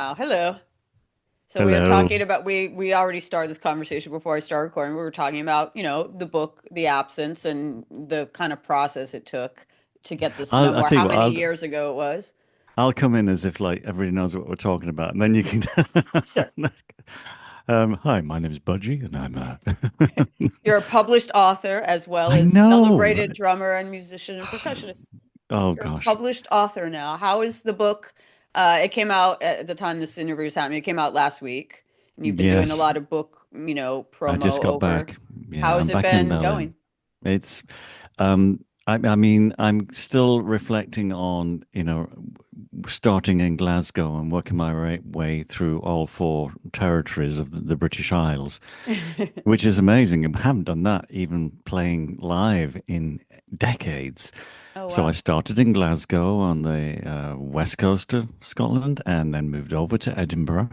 Hello. So we were Hello. talking about we already started this conversation before I started recording. We were talking about, the book, The Absence, and the kind of process it took to get this I'll memoir. tell you How what, many years ago it was? I'll come in as if like everybody knows what we're talking about, and then you can. Sure. Hi, my name is Budgie, and I'm You're a published author as well I as know, celebrated right? drummer and musician and percussionist. Oh You're a gosh. published author now. How is the book? It came out at the time this interview is happening. It came out last week, and you've been doing a Yes, lot of book, I just promo got over. back. Yeah, How has I'm it back in been Berlin. going? It's I mean, I'm still reflecting on, starting in Glasgow and working my way through all four territories of the British Isles, which is amazing. I haven't done that even playing live in decades. Oh, So I wow. started in Glasgow on the west coast of Scotland and then moved over to Edinburgh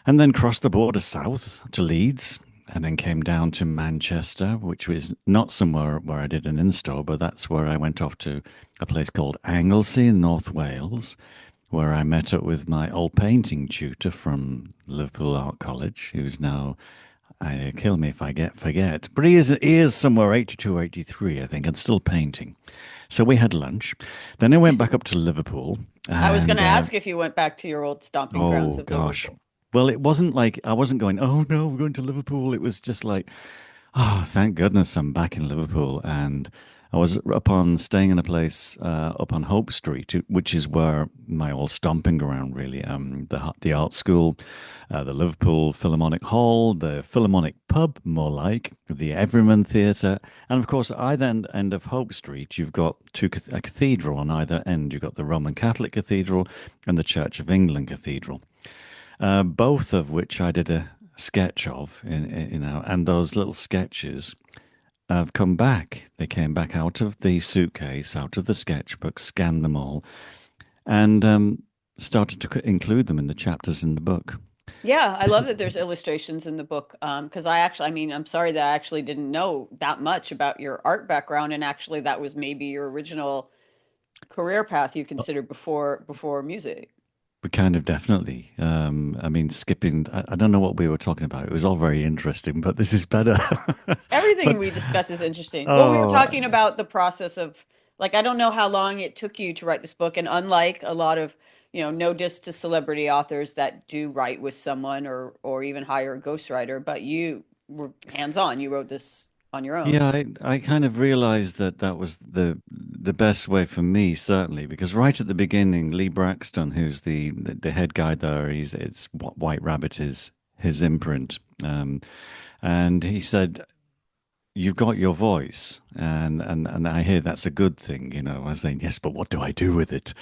and then crossed the border south to Leeds and then came down to Manchester, which was not somewhere where I did an in-store, but that's where I went off to a place called Anglesey in North Wales, where I met up with my old painting tutor from Liverpool Art College, who's now, kill me if I forget, but he is somewhere 82, 83, I think, and still painting. So we had lunch. Then I went back up to Liverpool I was going and to ask if you went back to your old stomping grounds oh of gosh. Liverpool. Well, it wasn't like I wasn't going, oh no, we're going to Liverpool. It was just like, oh, thank goodness I'm back in Liverpool. And I was staying in a place up on Hope Street, which is where my old stomping ground really, the art school, the Liverpool Philharmonic Hall, the Philharmonic Pub, more like the Everyman Theatre, and of course, either end of Hope Street, you've got a cathedral on either end. You've got the Roman Catholic Cathedral and the Church of England Cathedral, both of which I did a sketch of, and those little sketches have come back. They came back out of the suitcase, out of the sketchbook, scanned them all, and started to include them in the chapters in the book. Yeah, I This, love that there's illustrations in the book. Because I'm sorry that I actually didn't know that much about your art background, and actually that was maybe your original career path you considered before music. but kind of definitely. I mean, skipping. I don't know what we were talking about. It was all very interesting, but this is better. Everything But we discuss is interesting. Well, we were oh, talking about the process of, like, I don't know how long it took you to write this book, and unlike a lot of, no diss to celebrity authors that do write with someone or even hire a ghostwriter, but you were hands-on. You wrote this on your own. yeah, I kind of realized that that was the best way for me, certainly, because right at the beginning, Lee Braxton, who's the head guy there, it's what White Rabbit is his imprint, and he said, "You've got your voice," and I hear that's a good thing, you know. I was saying, "Yes, but what do I do with it?"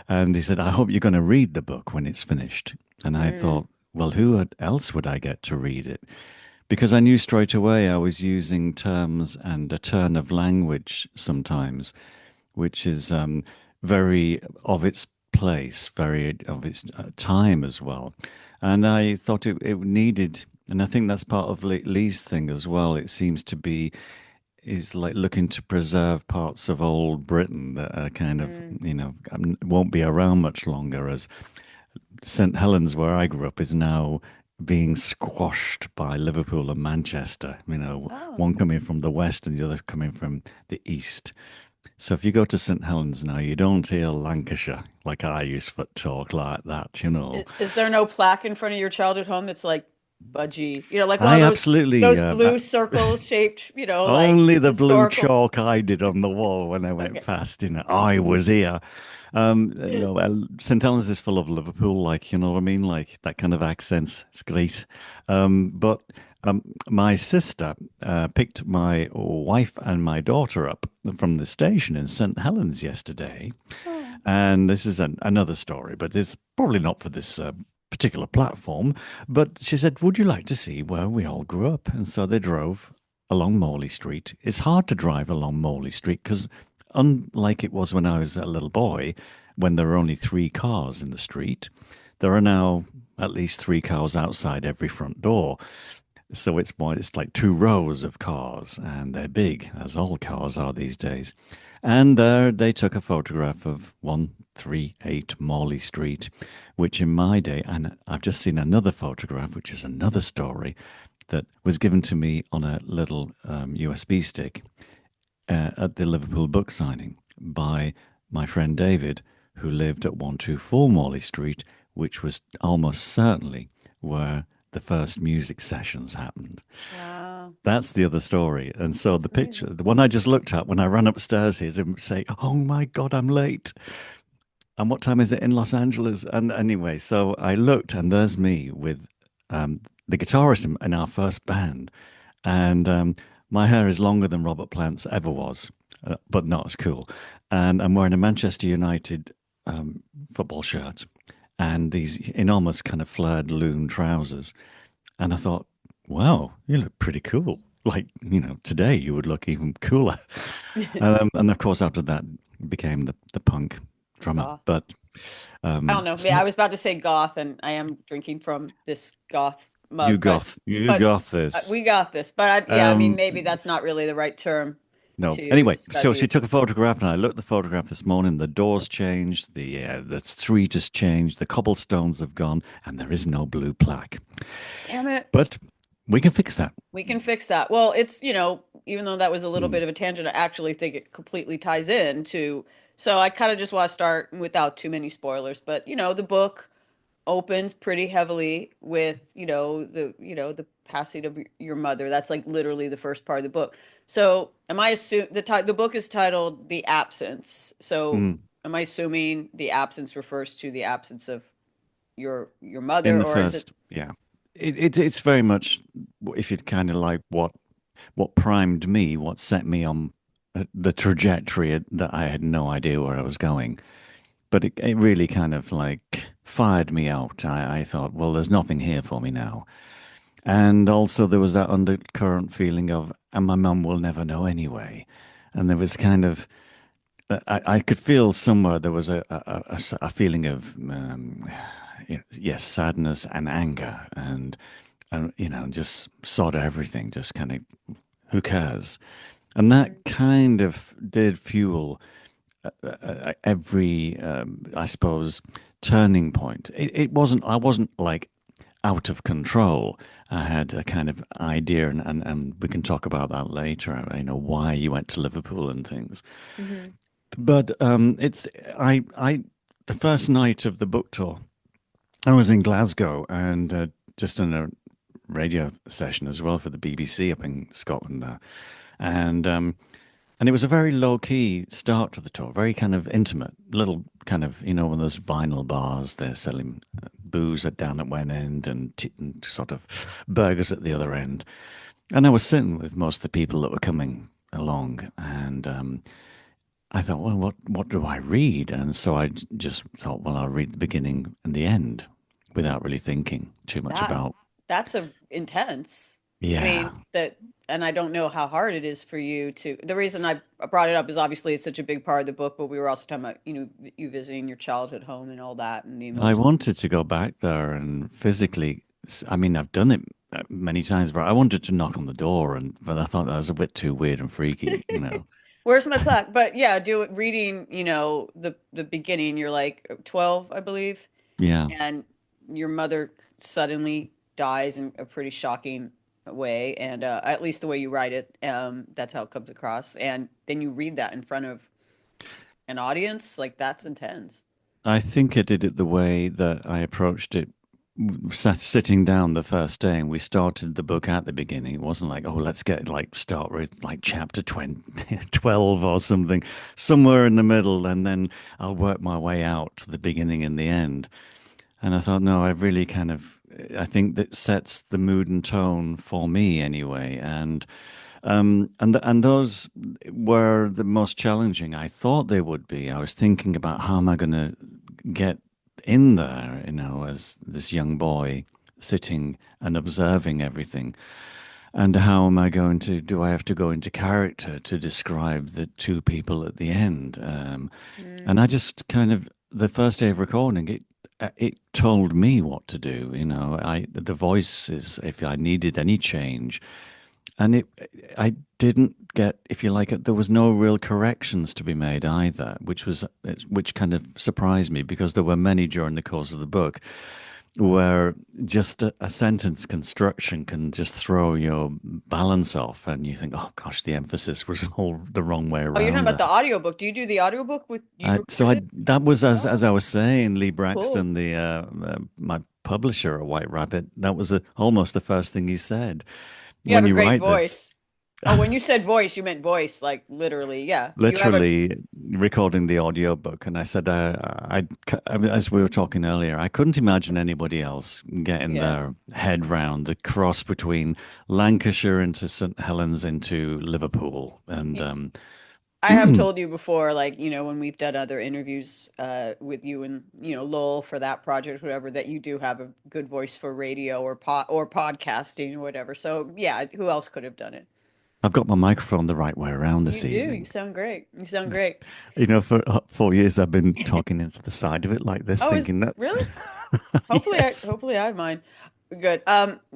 And he said, "I hope you're going to read the book when it's finished." And I Mm, thought, well, else would I get to read it? Because I knew straight away I was using terms and a turn of language sometimes, which is very of its place, very of its time as well. And I thought it needed, and I think that's part of Lee's thing as well. It seems to be is like looking to preserve parts of old Britain that are kind of, mm. won't be around much longer, as St. Helens, where I grew up, is now being squashed by Liverpool and Manchester. Oh. One coming from the west and the other coming from the east. So if you go to St. Helens now, you don't hear Lancashire like I used to talk like that. Is there no plaque in front of your childhood home that's like Budgie? Like one of I those absolutely those blue circle shaped, like only the blue historical. chalk I did on the wall when I went Okay. past. I was here. No, St. Helens is full of Liverpool, like, you know what I mean? Like that kind of accents. It's great. But my sister picked my wife and my daughter up from the station in St. Helens yesterday. Oh. And this is another story, but it's probably not for this particular platform. But she said, would you like to see where we all grew up? And so they drove along Morley Street. It's hard to drive along Morley Street because, unlike it was when I was a little boy, when there were only three cars in the street, there are now at least three cars outside every front door. So it's like two rows of cars, and they're big, as all cars are these days. And they took a photograph of 138 Morley Street, which in my day, and I've just seen another photograph, which is another story that was given to me on a little USB stick at the Liverpool book signing by my friend David, who lived at 124 Morley Street, which was almost certainly where the first music sessions happened. Wow. That's the other story. And so That's the picture, amazing. the one I just looked at when I ran upstairs here to say, oh my God, I'm late. And what time is it in Los Angeles? And anyway, so I looked and there's me with the guitarist in our first band. And my hair is longer than Robert Plant's ever was, but not as cool. And I'm wearing a Manchester United football shirt and these enormous kind of flared loon trousers. And I thought, wow, you look pretty cool. Like, today you would look even cooler. And of course, after that, became the punk drummer. Goth. But I don't know. Yeah, I so was about to say goth, and I am drinking from this goth you mug, goth, you but goth this. we got this. But yeah, I mean, Um, maybe that's not really the right term no. to Anyway, so describe she you. took a photograph, and I looked at the photograph this morning. The doors changed, the street has changed, the cobblestones have gone, and there is no blue plaque. Damn it. But we can fix that. We can fix that. Well, it's, even though that was a little Mm, bit of a tangent, I actually think it completely ties in to, so I kind of just want to start without too many spoilers, but the book opens pretty heavily with, the passing of your mother. That's like literally the first part of the book. So, am I assume the book is titled The Absence. So, mm. am I assuming the absence refers to the absence of your In mother, the or is it? first, yeah. It's very much if you'd kind of like what primed me, what set me on the trajectory that I had no idea where I was going. But it really kind of like fired me out. I thought, well, there's nothing here for me now. And also there was that undercurrent feeling of, and my mum will never know anyway. And there was kind of, I could feel somewhere there was a feeling of, yes, sadness and anger and just sort of everything, just kind of, who cares? And that kind of did fuel every, I suppose, turning point. I wasn't like out of control. I had a kind of idea, and we can talk about that later, why you went to Liverpool and things. Mhm. But the first night of the book tour, I was in Glasgow and just on a radio session as well for the BBC up in Scotland there. And and it was a very low key start to the tour, very kind of intimate, little kind of, one of those vinyl bars. They're selling booze down at one end and sort of burgers at the other end. And I was sitting with most of the people that were coming along, and I thought, well, what do I read? And so I just thought, well, I'll read the beginning and the end without really thinking too much That about. that's a intense. I Yeah, mean, and I don't know how hard it is for you to. The reason I brought it up is obviously it's such a big part of the book, but we were also talking about, you visiting your childhood home and all that and the I emotions. wanted to go back there and physically. I mean, I've done it many times, but I wanted to knock on the door, but I thought that was a bit too weird and freaky. Where's my plaque? But yeah, do it reading, the beginning, you're like 12, I believe, Yeah, and your mother suddenly dies in a pretty shocking way, and at least the way you write it, that's how it comes across. And then you read that in front of an audience, like that's intense. I think I did it the way that I approached it. Sitting down the first day, and we started the book at the beginning. It wasn't like, oh, let's get like start with like chapter 20, 12 or something, somewhere in the middle, and then I'll work my way out to the beginning and the end. And I thought, no, I really kind of, I think that sets the mood and tone for me anyway. And those were the most challenging. I thought they would be. I was thinking about how am I going to get in there, as this young boy sitting and observing everything. And how am I going to, do I have to go into character to describe the two people at the end? And I Mm. just kind of, the first day of recording, it told me what to do. The voice is if I needed any change, and I didn't get, if you like it, there was no real corrections to be made either, which kind of surprised me because there were many during the course of the book where just a sentence construction can just throw your balance off, and you think, oh gosh, the emphasis was all the wrong way Oh, you're talking around about there. the audiobook. Do you do the audiobook with you So recorded it? that was as Oh, I was saying, Lee cool. Braxton, the my publisher at White Rabbit. That was almost the first thing he said. You have When a you great write this, voice. Oh, when you said voice, you meant voice, like literally. Yeah. You have a, literally recording the audiobook, and I said, I mean, as we were talking earlier, I couldn't imagine anybody else getting yeah. their head round the cross between Lancashire into St. Helens into Liverpool, and I have told you before, like, when we've done other interviews with you and, Lowell for that project, whatever, that you do have a good voice for radio or podcasting or whatever. So, yeah, who else could have done it? I've got my microphone the right way around You this do. You evening. sound great. You sound great. For 4 years, I've been talking into the side of it like this, Oh, is thinking that, really? yes, Hopefully I have mine. Good.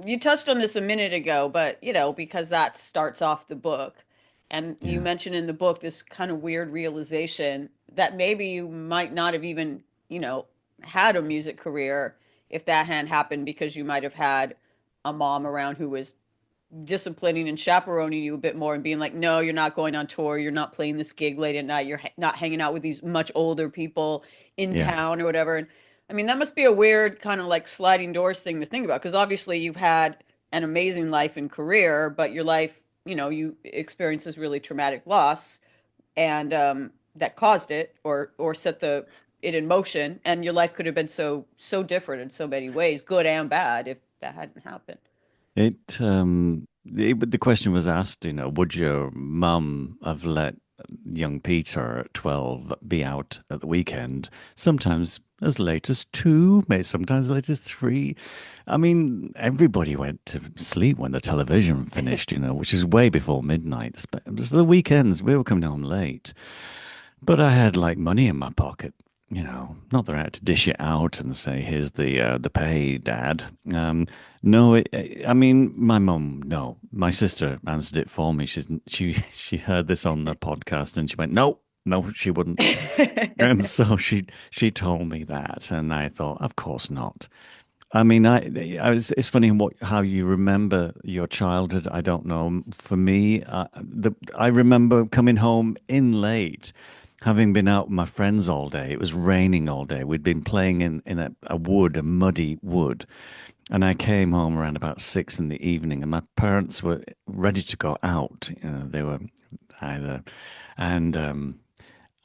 You touched on this a minute ago, but because that starts off the book, and you yeah, mentioned in the book this kind of weird realization that maybe you might not have even, had a music career if that hadn't happened because you might have had a mom around who was disciplining and chaperoning you a bit more and being like, no, you're not going on tour, you're not playing this gig late at night, you're not hanging out with these much older people in yeah. town or whatever. And I mean, that must be a weird kind of like sliding doors thing to think about because obviously you've had an amazing life and career, but your life, you experience this really traumatic loss and that caused it or set the it in motion, and your life could have been so different in so many ways, good and bad, if that hadn't happened. The question was asked, would your mum have let young Peter at 12 be out at the weekend, sometimes as late as 2, maybe sometimes as late as 3? I mean, everybody went to sleep when the television finished, which is way before midnight. So the weekends, we were coming home late. But I had like money in my pocket, not that I had to dish it out and say, "Here's the pay, Dad." No, I mean, my mum, no, my sister answered it for me. She heard this on the podcast and she went, "No, no, she wouldn't." And so she told me that, and I thought, of course not. I mean, it's funny how you remember your childhood. I don't know. For me, I remember coming home in late, having been out with my friends all day. It was raining all day. We'd been playing in a muddy wood. And I came home around about 6 in the evening, and my parents were ready to go out. They were either, and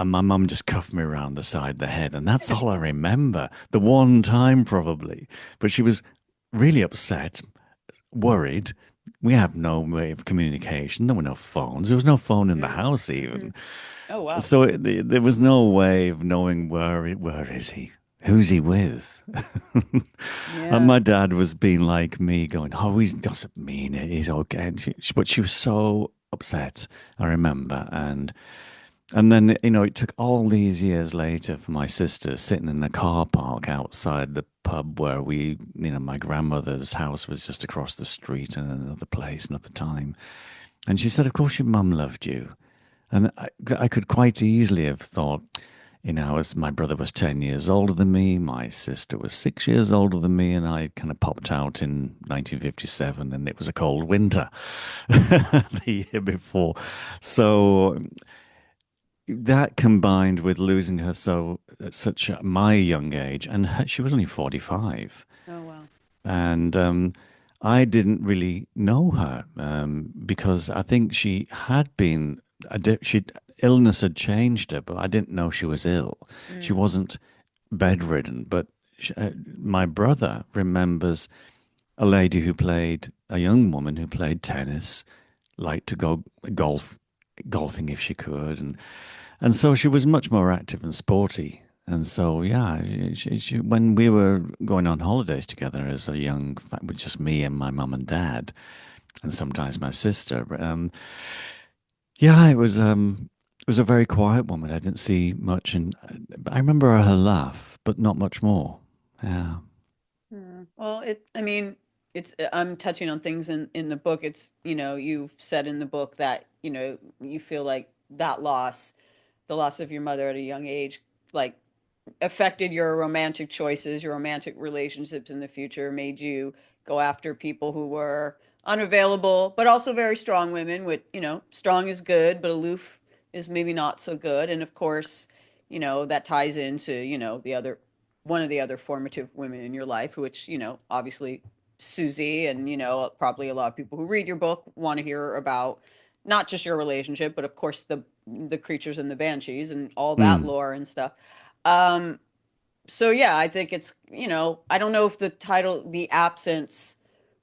my mum just cuffed me around the side of the head, and that's all I remember. The one time, probably. But she was really upset, worried. We have no way of communication. There were no phones. There was no phone in the Mm, house mm. even. Oh wow. So there was no way of knowing where is he? Who's he with? And Yeah. my dad was being like me, going, "Oh, he doesn't mean it. He's okay." But she was so upset, I remember. And then, it took all these years later for my sister sitting in the car park outside the pub where my grandmother's house was just across the street in another place, another time. And she said, "Of course your mum loved you." And I could quite easily have thought, as my brother was 10 years older than me, my sister was 6 years older than me, and I kind of popped out in 1957, and it was a cold winter the year before. So that combined with losing her so at my young age, and she was only 45, Oh wow. and I didn't really know her because I think she had been she illness had changed her, but I didn't know she was ill. She Mm. wasn't bedridden, but my brother remembers a lady a young woman who played tennis, liked to go golfing if she could, and so she was much more active and sporty. And so, yeah, when we were going on holidays together as a with just me and my mum and dad, and sometimes my sister, yeah, it was a very quiet woman. I didn't see much, and I remember her laugh, but not much more. Yeah. Well, I mean, I'm touching on things in the book. It's, you've said in the book that, you feel like that loss, the loss of your mother at a young age, like affected your romantic choices, your romantic relationships in the future, made you go after people who were unavailable, but also very strong women. With, strong is good, but aloof is maybe not so good. And of course, that ties into, the other one of the other formative women in your life, which, obviously Susie, and, probably a lot of people who read your book want to hear about not just your relationship, but of course the creatures and the banshees and all that Mm. lore and stuff. Um, so yeah, I think it's, I don't know if the title, The Absence,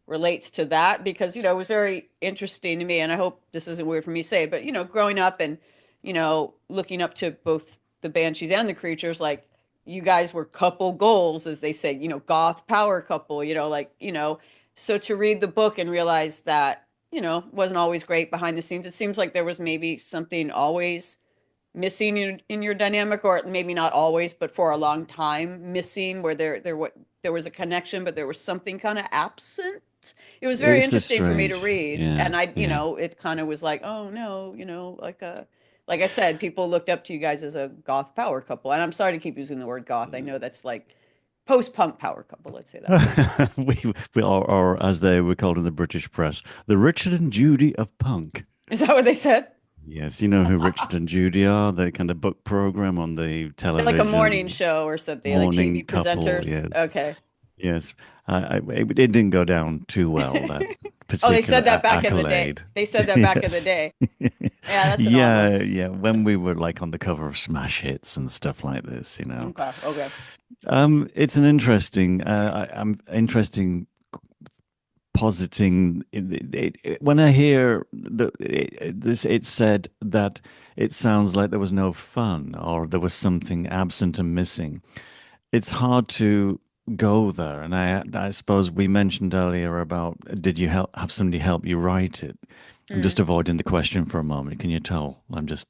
relates to that because, it was very interesting to me. And I hope this isn't weird for me to say, but, growing up and, looking up to both the banshees and the creatures, like you guys were couple goals, as they say, goth power couple, like, so to read the book and realize that, wasn't always great behind the scenes. It seems like there was maybe something always missing in your dynamic, or maybe not always, but for a long time missing, where there was a connection, but there was something kind of absent. It was very It's a interesting for me to strange. read, Yeah. and Yeah. it kind of was like, oh no, like I said, people looked up to you guys as a goth power couple, and I'm sorry to keep using the word goth. I know that's like post-punk power couple. Let's say that. We are, or as they were called in the British press, the Richard and Judy of punk. Is that what they said? Yes, you know who Richard and Judy are, the kind of book program on the They're like a morning television, show or something, like morning TV couple. presenters. Yes, Okay. yes. It didn't go down too well, that Oh, they particular said that back in the day. accolade. They said that back in the Yes. day. Yeah, that's an odd one. Yeah, yeah. When we were like on the cover of Smash Hits and stuff like this, you know. Okay, okay. It's an interesting, I'm interesting positing when I hear this, it said that it sounds like there was no fun or there was something absent and missing. It's hard to go there, and I suppose we mentioned earlier about did you have somebody help you write it? I'm just Mm. avoiding the question for a moment. Can you tell? I'm just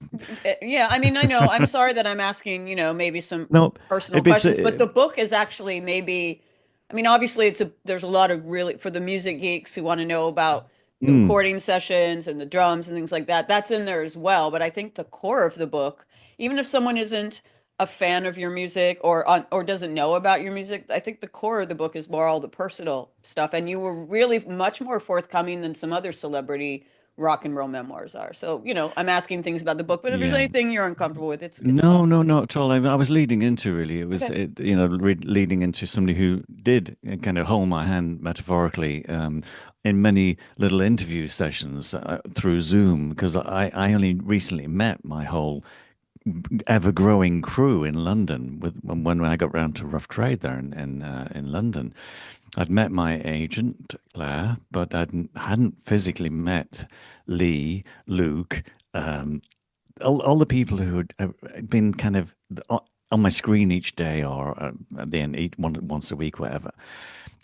Yeah, I mean, I know. I'm sorry that I'm asking, maybe some no. personal If it's questions, but the book is actually maybe, I mean, obviously there's a lot of really, for the music geeks who want to know about the mm, recording sessions and the drums and things like that. That's in there as well. But I think the core of the book, even if someone isn't a fan of your music or doesn't know about your music, I think the core of the book is more all the personal stuff. And you were really much more forthcoming than some other celebrity rock and roll memoirs are. So, I'm asking things about the book, but if there's yeah. anything you're uncomfortable with, it's fine. No, no, not at all. I was leading into really. It was, Okay. leading into somebody who did kind of hold my hand metaphorically in many little interview sessions through Zoom because I only recently met my whole ever-growing crew in London when I got round to Rough Trade there in London. I'd met my agent Claire, but hadn't physically met Lee, Luke. All the people who had been kind of on my screen each day or at the end once a week, whatever.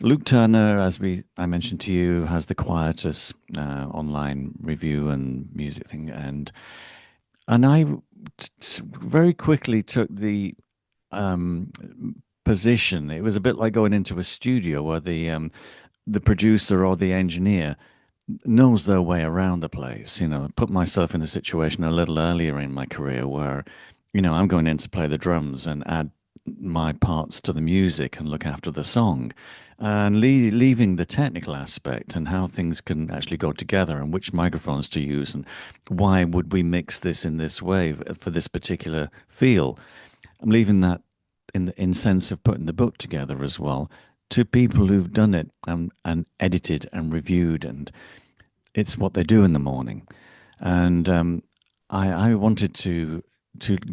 Luke Turner, I mentioned to you, has the Quietus online review and music thing, and I very quickly took the um, position. It was a bit like going into a studio where the producer or the engineer knows their way around the place. Put myself in a situation a little earlier in my career where, I'm going in to play the drums and add my parts to the music and look after the song, and leaving the technical aspect and how things can actually go together and which microphones to use and why would we mix this in this way for this particular feel. I'm leaving that in sense of putting the book together as well to people who've done it and edited and reviewed, and it's what they do in the morning. And I wanted to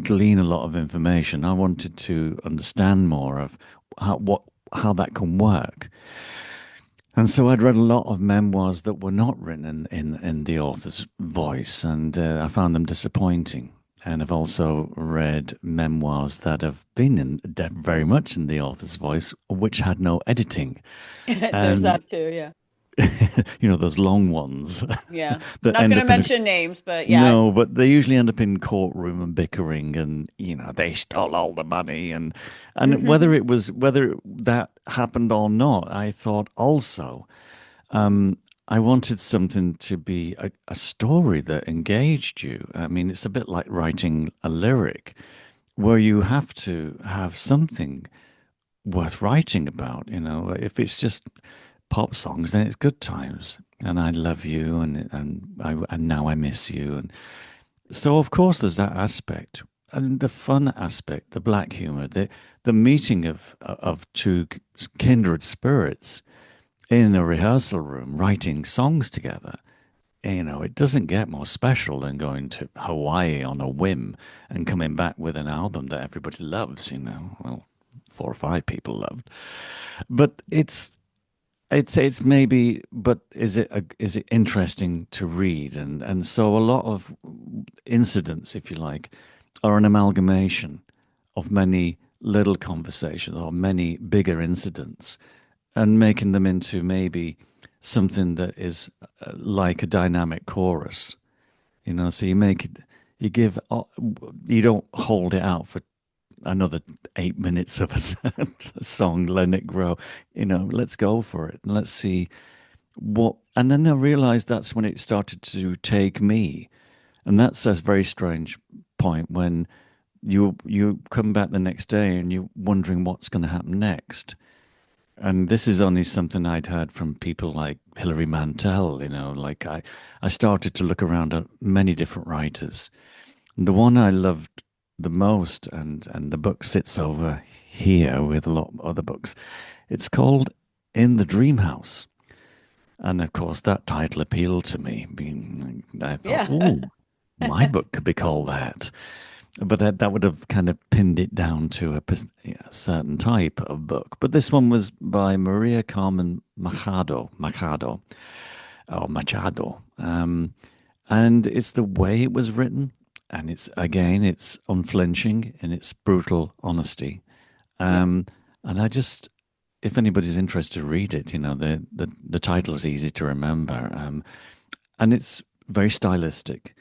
glean a lot of information. I wanted to understand more of how that can work. And so I'd read a lot of memoirs that were not written in the author's voice, and I found them disappointing. And I've also read memoirs that have been very much in the author's voice, which had no editing. There's And that too, yeah. those long ones Yeah. that Not end going to up in a mention names, but yeah. no, but they usually end up in courtroom and bickering, and they stole all the money, and whether that happened or not, I thought also I wanted something to be a story that engaged you. I mean, it's a bit like writing a lyric where you have to have something worth writing about. If it's just pop songs, then it's good times. And I love you, and now I miss you, and so of course there's that aspect, and the fun aspect, the black humor, the meeting of two kindred spirits in a rehearsal room writing songs together. It doesn't get more special than going to Hawaii on a whim and coming back with an album that everybody loves. Well, four or five people loved, but it's maybe, but is it interesting to read? And so a lot of incidents, if you like, are an amalgamation of many little conversations or many bigger incidents, and making them into maybe something that is like a dynamic chorus. So you make it, you give, you don't hold it out for another 8 minutes of a song, let it grow. Let's go for it and let's see what. And then I realized that's when it started to take me, and that's a very strange point when you come back the next day and you're wondering what's going to happen next. And this is only something I'd heard from people like Hilary Mantel. Like I started to look around at many different writers. The one I loved the most, and the book sits over here with a lot of other books. It's called In the Dream House. And of course, that title appealed to me. I thought, Yeah. oh, my book could be called that. But that would have kind of pinned it down to a certain type of book. But this one was by Maria Carmen Machado. And it's the way it was written, and it's unflinching in its brutal honesty. Yeah. Um, and I just, if anybody's interested, read it. The title's easy to remember, and it's very stylistic.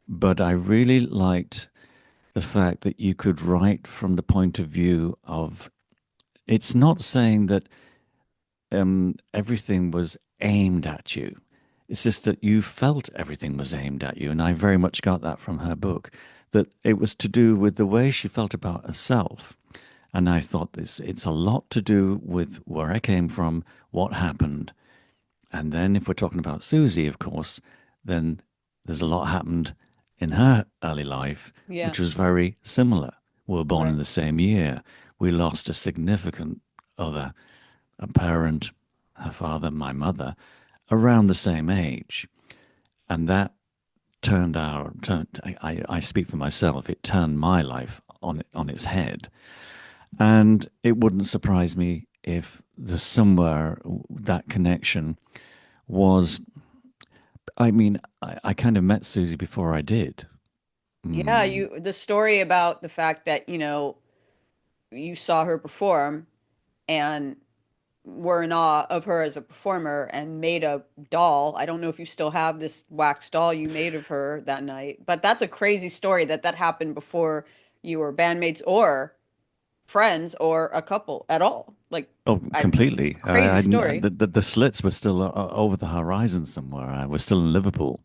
But I really liked the fact that you could write from the point of view of. It's not saying that everything was aimed at you. It's just that you felt everything was aimed at you. And I very much got that from her book, that it was to do with the way she felt about herself. And I thought it's a lot to do with where I came from, what happened. And then if we're talking about Susie, of course, then there's a lot happened in her early life, Yeah. which was very similar. We were born in Right. the same year. We lost a significant other, a parent, her father, my mother, around the same age. And that I speak for myself, it turned my life on its head. And it wouldn't surprise me if there's somewhere that connection was. I mean, I kind of met Susie before I did. Yeah, Mm. the story about the fact that, you saw her perform and were in awe of her as a performer and made a doll. I don't know if you still have this wax doll you made of her that night, but that's a crazy story that happened before you were bandmates or friends or a couple at all. Like, Oh, it's completely. a crazy story. The slits were still over the horizon somewhere. I was still in Liverpool.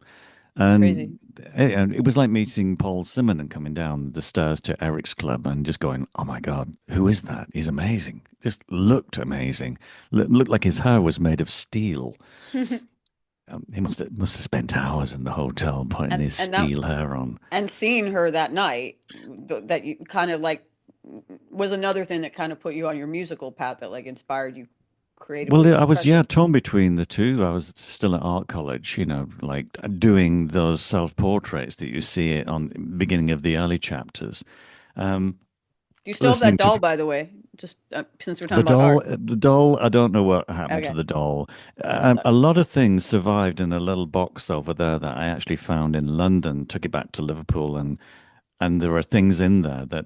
It's crazy. And it was like meeting Paul Simon and coming down the stairs to Eric's club and just going, "Oh my God, who is that? He's amazing." Just looked amazing. Looked like his hair was made of steel. He must have spent hours in the hotel putting And his and that steel hair on. and seeing her that night, that you kind of like was another thing that kind of put you on your musical path that like inspired you creatively Well, with I was, yeah, percussion. torn between the two. I was still at art college, like doing those self-portraits that you see it on the beginning of the early chapters. Um, Do you still have that Listening to doll, by the way? Just since we're talking the about doll, art. I don't know what happened to Okay. the doll. Uh, A lot of things survived in a little box over there that I actually found in London, took it back to Liverpool, and there were things in there that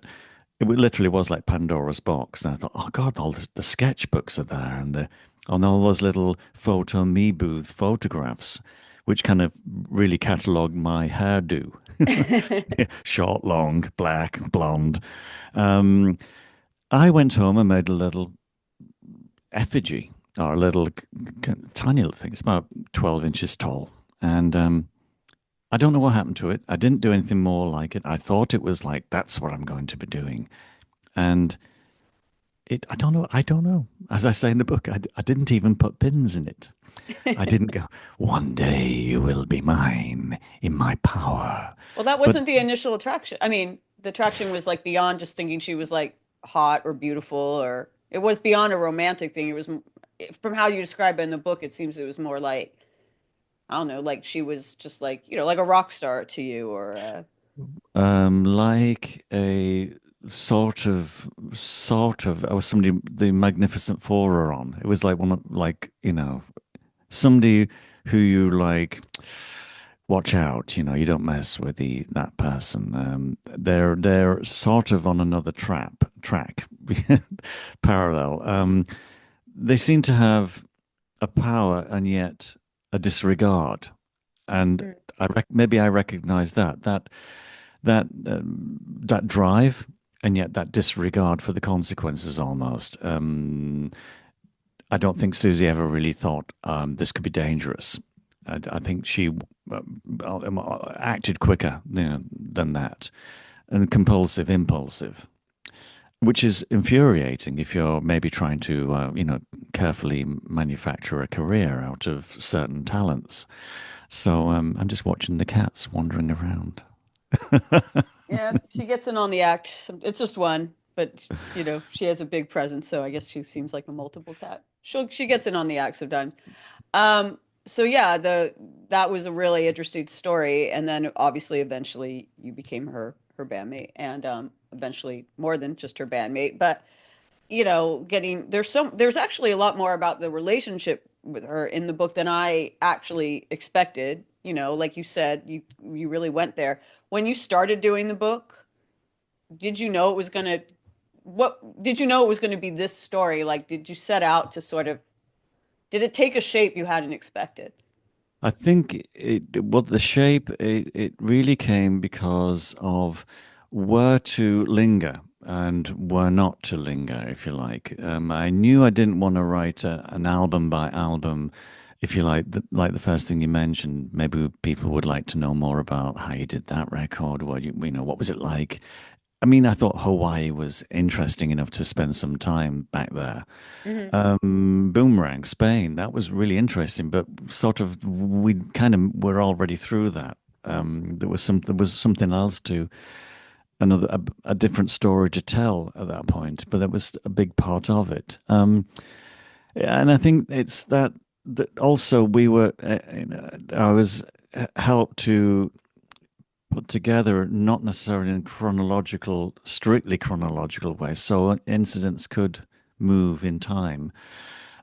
it literally was like Pandora's box. And I thought, oh God, all the sketchbooks are there, and on all those little photo me booth photographs, which kind of really catalogued my hairdo. Short, long, black, blonde. Um, I went home and made a little effigy, or a little tiny little thing. It's about 12 inches tall. And I don't know what happened to it. I didn't do anything more like it. I thought it was like, that's what I'm going to be doing. And I don't know. I don't know. As I say in the book, I didn't even put pins in it. I didn't go, one day you will be mine in my power. Well, that But wasn't the initial attraction. I mean, the attraction was like beyond just thinking she was like hot or beautiful, or it was beyond a romantic thing. It was from how you describe it in the book, it seems it was more like, I don't know, like she was just like, like a rock star to you or like a I was somebody the Magnificent Four are on. It was like one of like, somebody who you like watch out, you don't mess with that person. They're sort of on another track parallel. They seem to have a power and yet a disregard. And Mm. maybe I recognize that drive and yet that disregard for the consequences almost. I don't think Susie ever really thought this could be dangerous. I think she acted quicker, than that, and compulsive, impulsive, which is infuriating if you're maybe trying to, carefully manufacture a career out of certain talents. So I'm just watching the cats wandering around. Yeah, she gets in on the act. It's just one, but she has a big presence, so I guess she seems like a multiple cat. She gets in on the act sometimes. Um, so yeah, the that was a really interesting story, and then obviously eventually you became her bandmate, and eventually more than just her bandmate. But getting there's actually a lot more about the relationship with her in the book than I actually expected. Like you said, you really went there. When you started doing the book, did you know it was gonna what did you know it was gonna be this story? Like, did you set out to sort of did it take a shape you hadn't expected? I think the shape, it really came because of where to linger and where not to linger, if you like. I knew I didn't want to write an album by album, if you like, like the first thing you mentioned. Maybe people would like to know more about how you did that record, what was it like? I mean, I thought Hawaii was interesting enough to spend some time back there. Hmm. Boomerang, Spain, that was really interesting, but sort of we kind of were already through that. There was something else to a different story to tell at that point, but that was a big part of it. And I think it's that also we were, I was helped to put together, not necessarily in strictly chronological way, so incidents could move in time.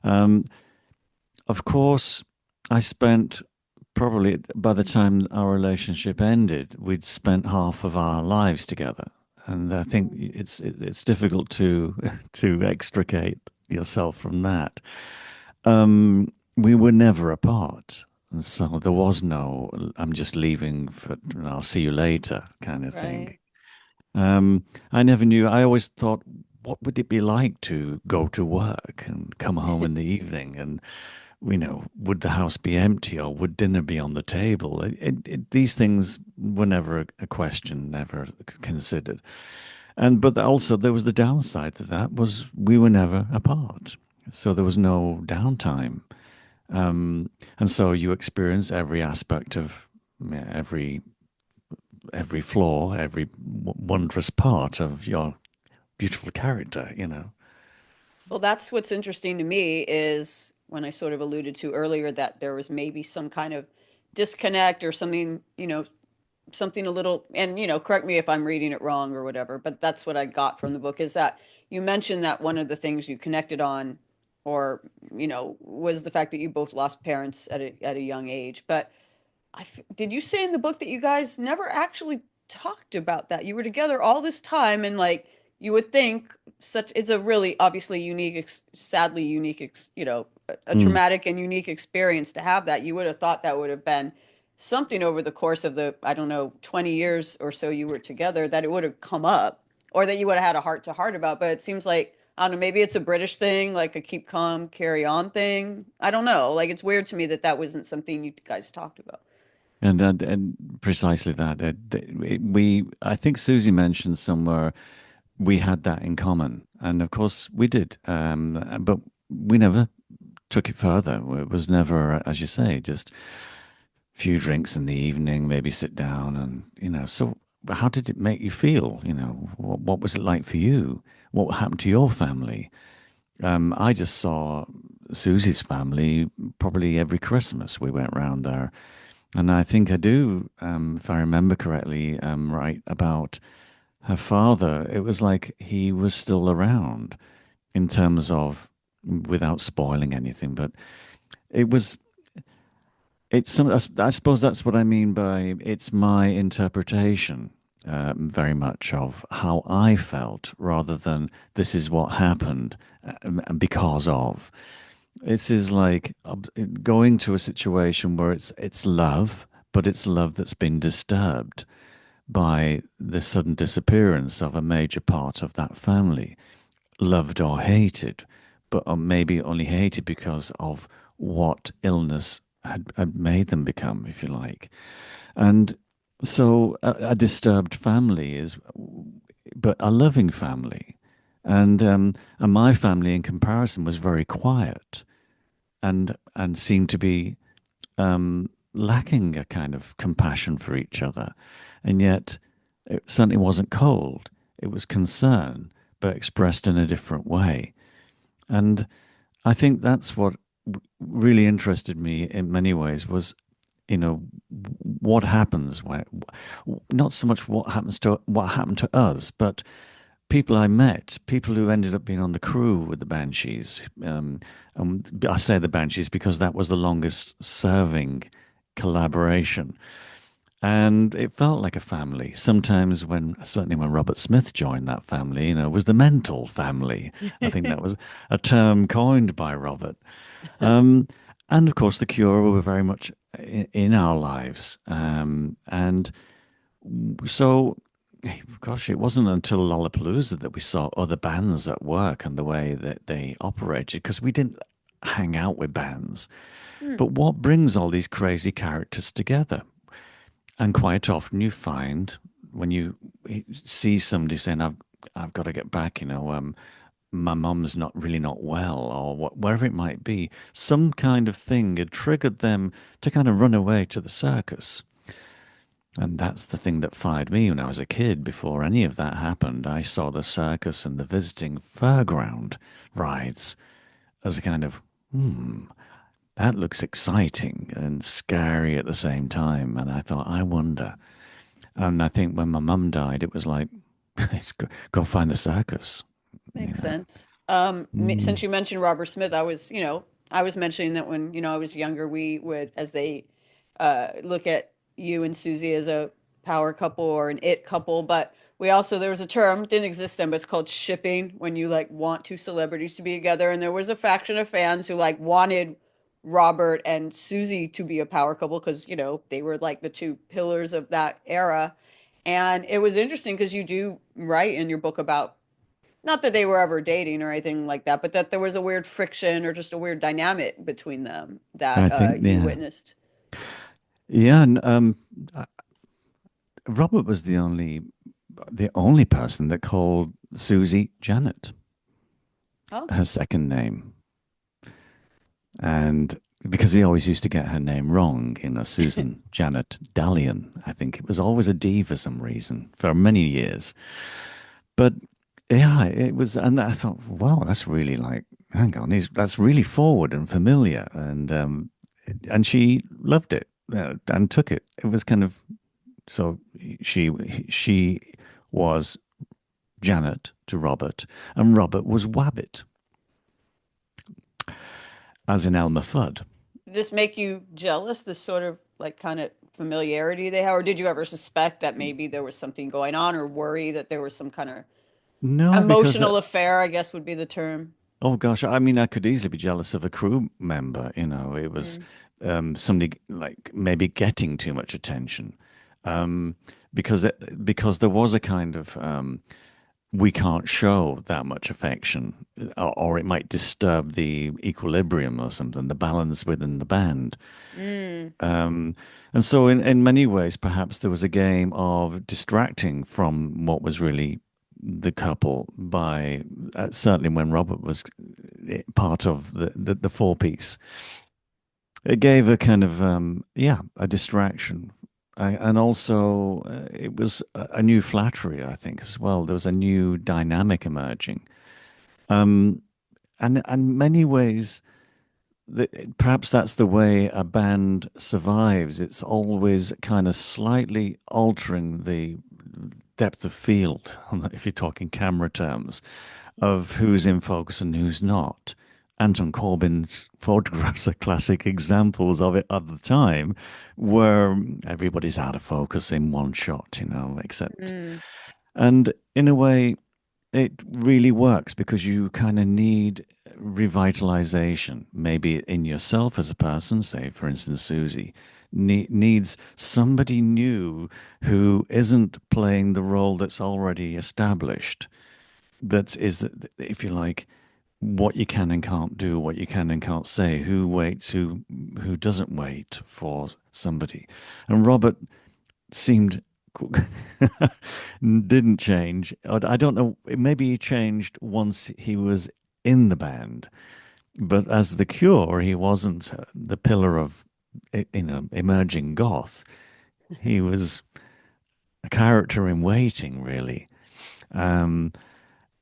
Um, Of course, I spent probably by the time our relationship ended, we'd spent half of our lives together, and I think it's difficult to to extricate yourself from that. We were never apart, and so there was no "I'm just leaving for I'll see you later" kind of thing. Right. I never knew. I always thought, what would it be like to go to work and come home in the evening and would the house be empty or would dinner be on the table? These things were never a question, never considered. But also there was the downside to that was we were never apart. So there was no downtime. And so you experience every aspect of every flaw, every wondrous part of your beautiful character. Well, that's what's interesting to me is when I sort of alluded to earlier that there was maybe some kind of disconnect or something, something a little, and correct me if I'm reading it wrong or whatever, but that's what I got from the book is that you mentioned that one of the things you connected on or, was the fact that you both lost parents at a young age. But did you say in the book that you guys never actually talked about that? You were together all this time, and like you would think, such it's a really obviously unique, sadly unique, a Mm. traumatic and unique experience to have that. You would have thought that would have been something over the course of the, I don't know, 20 years or so you were together, that it would have come up or that you would have had a heart to heart about. But it seems like, I don't know, maybe it's a British thing, like a keep calm, carry on thing. I don't know. Like it's weird to me that that wasn't something you guys talked about. And precisely that. I think Susie mentioned somewhere we had that in common, and of course we did. But we never took it further. It was never, as you say, just a few drinks in the evening, maybe sit down, and So, how did it make you feel? What was it like for you? What happened to your family? I just saw Susie's family probably every Christmas. We went round there. And I think I do, if I remember correctly, right, about her father. It was like he was still around in terms of, without spoiling anything, but it was, it's some, I suppose that's what I mean by it's my interpretation, very much of how I felt rather than this is what happened because of. This is like going to a situation where it's love, but it's love that's been disturbed by the sudden disappearance of a major part of that family, loved or hated, but maybe only hated because of what illness had made them become, if you like. And so a disturbed family is, but a loving family. And my family, in comparison, was very quiet and seemed to be lacking a kind of compassion for each other. And yet, it certainly wasn't cold. It was concern, but expressed in a different way. And I think that's what really interested me in many ways was, what happens where, not so much what happened to us, but people I met, people who ended up being on the crew with the Banshees. And I say the Banshees because that was the longest serving collaboration. And it felt like a family. Sometimes certainly when Robert Smith joined that family, it was the mental family. I think that was a term coined by Robert. Um, and of course, the Cure were very much in our lives. And so, gosh, it wasn't until Lollapalooza that we saw other bands at work and the way that they operated, because we didn't hang out with bands. Hmm. But what brings all these crazy characters together? And quite often you find when you see somebody saying, I've got to get back, my mum's not well, or whatever it might be, some kind of thing had triggered them to kind of run away to the circus. And that's the thing that fired me when I was a kid. Before any of that happened, I saw the circus and the visiting fairground rides as a kind of, that looks exciting and scary at the same time. And I thought, I wonder. And I think when my mum died, it was like, let's go find the circus, you Makes know. sense. Since Mm. you mentioned Robert Smith, I was mentioning that when, I was younger, we would, as they look at you and Susie as a power couple or an it couple, but we also, there was a term, didn't exist then, but it's called shipping, when you like want two celebrities to be together. And there was a faction of fans who like wanted Robert and Susie to be a power couple because, they were like the two pillars of that era. And it was interesting because you do write in your book about not that they were ever dating or anything like that, but that there was a weird friction or just a weird dynamic between them that I think, you yeah. witnessed. Yeah. And uh, Robert was the only person that called Susie Janet, Oh, her second name. And because he always used to get her name wrong, Susan Janet Dalian. I think it was always a D for some reason for many years. But yeah, it was, and I thought, wow, that's really like, hang on, that's really forward and familiar, and she loved it and took it. It was kind of so she was Janet to Robert, and Robert was Wabbit, as in Elmer Fudd. did this make you jealous, this sort of like kind of familiarity they have? Or did you ever suspect that maybe there was something going on or worry that there was some kind of No, because emotional affair, I guess would be the term? Oh gosh, I mean, I could easily be jealous of a crew member. It was Mm, somebody like maybe getting too much attention, um, because there was a kind of we can't show that much affection, or it might disturb the equilibrium or something, the balance within the band. mm, Um, and so, in many ways, perhaps there was a game of distracting from what was really the couple by certainly when Robert was part of the four piece. It gave a kind of, yeah, a distraction. And also, it was a new flattery, I think, as well. There was a new dynamic emerging. Um, and in many ways, perhaps that's the way a band survives. It's always kind of slightly altering the depth of field, if you're talking camera terms, of who's in focus and who's not. Anton Corbin's photographs are classic examples of it at the time, where everybody's out of focus in one shot, except. mm. And in a way, it really works because you kind of need revitalization, maybe in yourself as a person, say, for instance, Susie, needs somebody new who isn't playing the role that's already established. That is, if you like, what you can and can't do, what you can and can't say, who waits, who doesn't wait for somebody. And Robert seemed didn't change. I don't know. Maybe he changed once he was in the band, but as the Cure, he wasn't the pillar of emerging goth. He was a character in waiting, really. Um,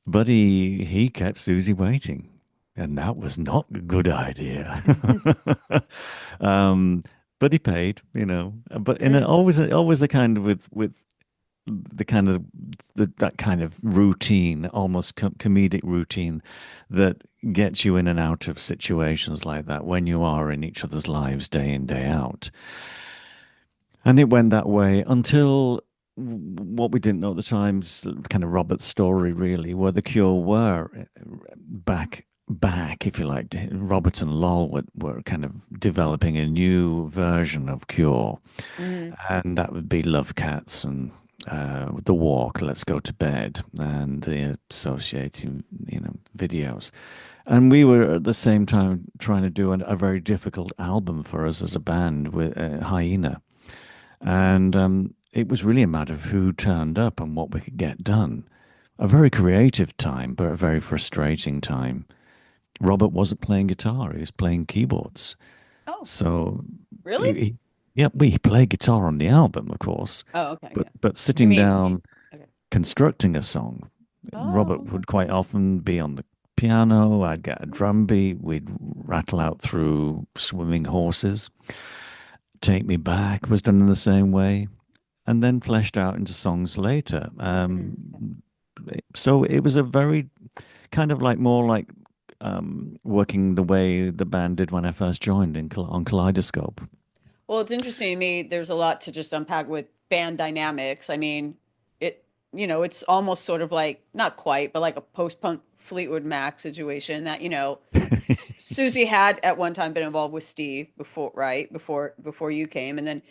but he kept Susie waiting, and that was not a good idea. um, but he paid, But in Mm. always a kind of with the kind of that kind of routine, almost comedic routine that gets you in and out of situations like that when you are in each other's lives day in, day out. And it went that way until what we didn't know at the time, kind of Robert's story, really, where the Cure were back, if you like. Robert and Lol were kind of developing a new version of Cure, Mm. and that would be Love Cats and The Walk, Let's Go to Bed, and the associating, videos. And we were at the same time trying to do a very difficult album for us as a band with Hyena. And it was really a matter of who turned up and what we could get done. A very creative time, but a very frustrating time. Robert wasn't playing guitar, he was playing keyboards. Oh, So, really? he, yeah, we played guitar on the album, of course, Oh, okay, but yeah. I sitting mean, down, okay. constructing a song, Robert Oh, would quite often be on the piano. I'd get a drum beat. We'd rattle out through Swimming Horses. Take Me Back was done in the same way, and then fleshed out into songs later. mm, okay. So it was a very kind of like more like working the way the band did when I first joined on Kaleidoscope. Well, it's interesting to me. There's a lot to just unpack with band dynamics. I mean, it, it's almost sort of like, not quite, but like a post-punk Fleetwood Mac situation that, Susie had at one time been involved with Steve before, right? Before you came, and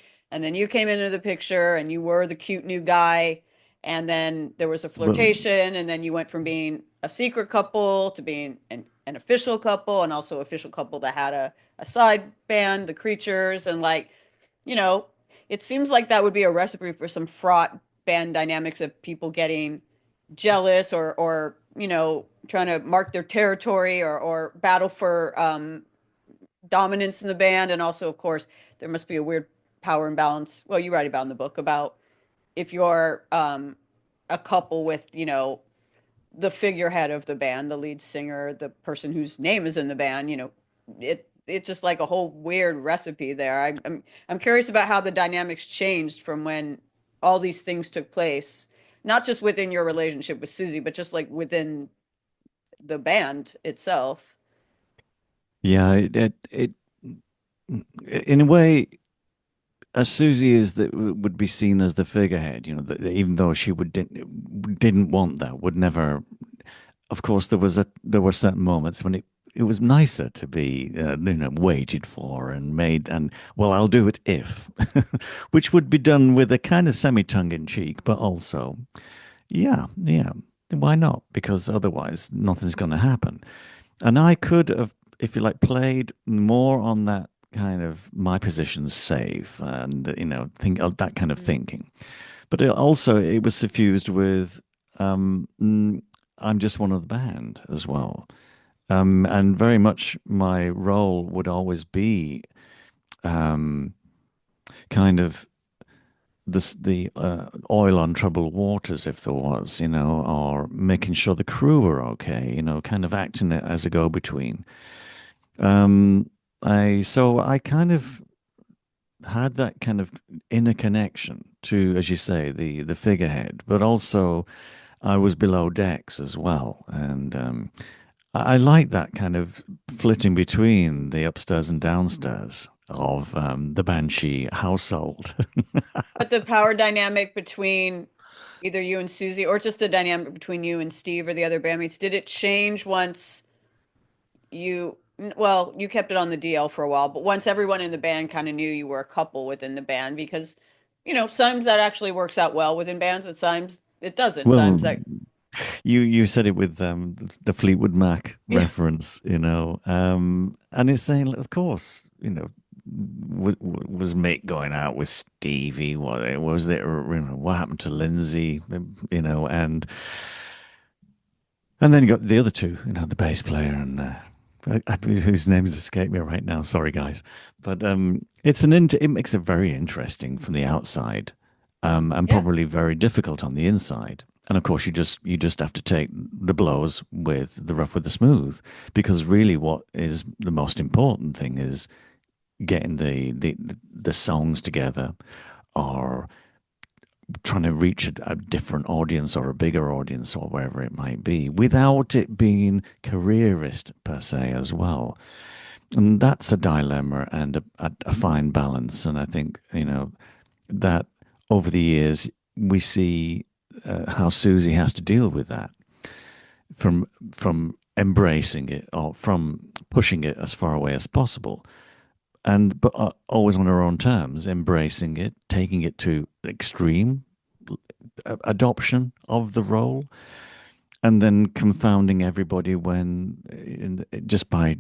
then you came into the picture and you were the cute new guy, and then there was a Well, flirtation, and then you went from being a secret couple to being an official couple, and also official couple that had a side band, the Creatures, and like, you know, it seems like that would be a recipe for some fraught band dynamics of people getting jealous or trying to mark their territory or battle for dominance in the band. And also, of course, there must be a weird power imbalance. Well, you write about in the book about if you're a couple with, the figurehead of the band, the lead singer, the person whose name is in the band, it's just like a whole weird recipe there. I'm curious about how the dynamics changed from when all these things took place, not just within your relationship with Susie, but just like within the band itself. yeah, in a way, as Susie is that would be seen as the figurehead, that even though she didn't want that, would never. of course, there were certain moments when it was nicer to be waited for and made and well, I'll do it if, which would be done with a kind of semi tongue in cheek, but also yeah, why not? Because otherwise nothing's going to happen. And I could have, if you like, played more on that kind of my position's safe and think that kind of Mm. thinking. But it was suffused with I'm just one of the band as well. And very much my role would always be um, kind of the oil on troubled waters, if there was, or making sure the crew were okay, kind of acting as a go-between. Um, I kind of had that kind of inner connection to, as you say, the figurehead, but also I was below decks as well, and I like that kind of flitting between the upstairs and downstairs of the Banshee household. But the power dynamic between either you and Susie, or just the dynamic between you and Steve or the other bandmates, did it change once well, you kept it on the DL for a while, but once everyone in the band kind of knew you were a couple within the band, because, sometimes that actually works out well within bands, but sometimes it doesn't. Well, Sometimes that, you said it with the Fleetwood Mac yeah, reference, and it's saying, of course, was Mick going out with Stevie? What was it? What happened to Lindsay? And then you got the other two, the bass player and whose names escape me right now. Sorry, guys, but it makes it very interesting from the outside, and yeah. probably very difficult on the inside. And of course, you just have to take the blows with the rough with the smooth, because really, what is the most important thing is getting the songs together, or trying to reach a different audience or a bigger audience or wherever it might be without it being careerist per se as well. And that's a dilemma and a fine balance. And I think, that over the years we see how Susie has to deal with that from embracing it or from pushing it as far away as possible and but always on her own terms, embracing it, taking it to extreme adoption of the role, and then confounding everybody just by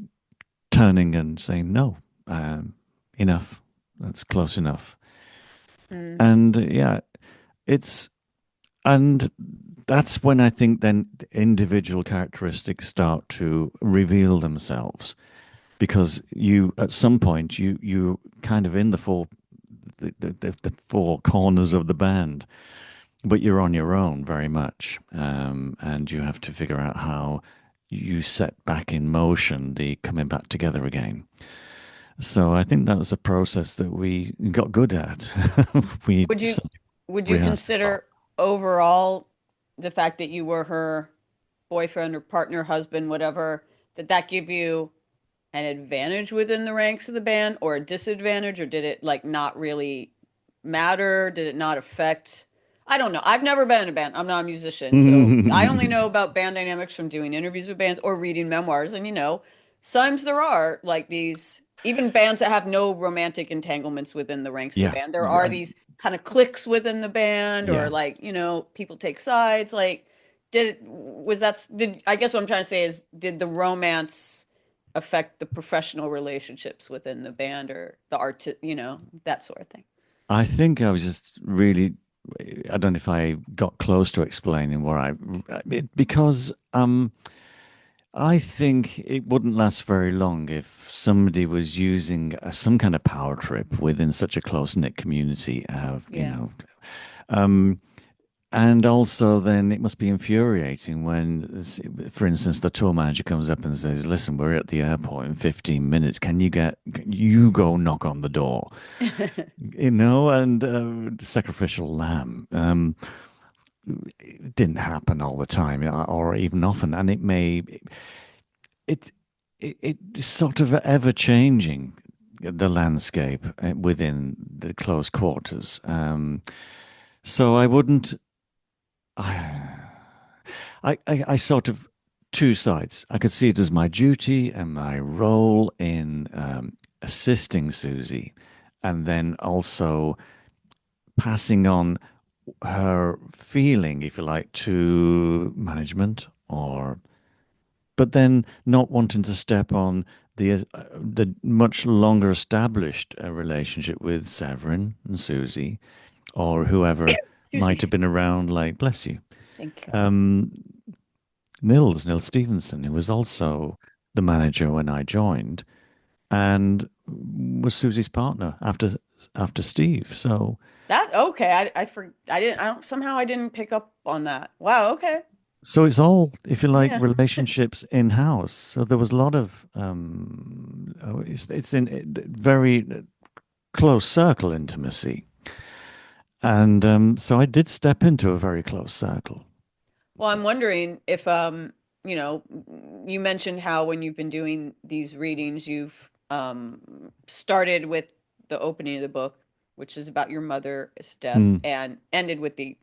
turning and saying no, enough, that's close enough, Mm. and yeah, it's and that's when I think then the individual characteristics start to reveal themselves because you at some point you kind of in the four corners of the band, but you're on your own very much, and you have to figure out how you set back in motion the coming back together again. So I think that was a process that we got good at. We Would you would you rehearsed a lot. consider overall the fact that you were her boyfriend or partner, husband, whatever, that give you an advantage within the ranks of the band or a disadvantage, or did it like not really matter? Did it not affect? I don't know. I've never been in a band. I'm not a musician, so I only know about band dynamics from doing interviews with bands or reading memoirs. And sometimes there are like these even bands that have no romantic entanglements within the ranks of the Yeah, band. There are these kind of cliques within the band, or yeah. like, people take sides. Like, did I guess what I'm trying to say is, did the romance affect the professional relationships within the band or the art, that sort of thing? I think I was just really, I don't know if I got close to explaining because I think it wouldn't last very long if somebody was using some kind of power trip within such a close-knit community of, Yeah. um, and also then it must be infuriating when, for instance, the tour manager comes up and says, listen, we're at the airport in 15 minutes. You go knock on the door, and sacrificial lamb. It didn't happen all the time or even often. And it, it's sort of ever changing the landscape within the close quarters. So I wouldn't, I sort of two sides. I could see it as my duty and my role in assisting Susie, and then also passing on her feeling, if you like, to management, or but then not wanting to step on the much longer established relationship with Severin and Susie, or whoever Excuse might me. have been around. Like, bless you, Thank you. um, Nils Stevenson, who was also the manager when I joined, and was Susie's partner after Steve. So That okay. I didn't I don't somehow I didn't pick up on that. Wow, okay. it's all, if you like, Yeah. relationships in house. So there was a lot of it's in very close circle intimacy, and so I did step into a very close circle. Well, I'm wondering if you know, you mentioned how when you've been doing these readings, you've started with the opening of the book, which is about your mother's death, Mm, and ended with the,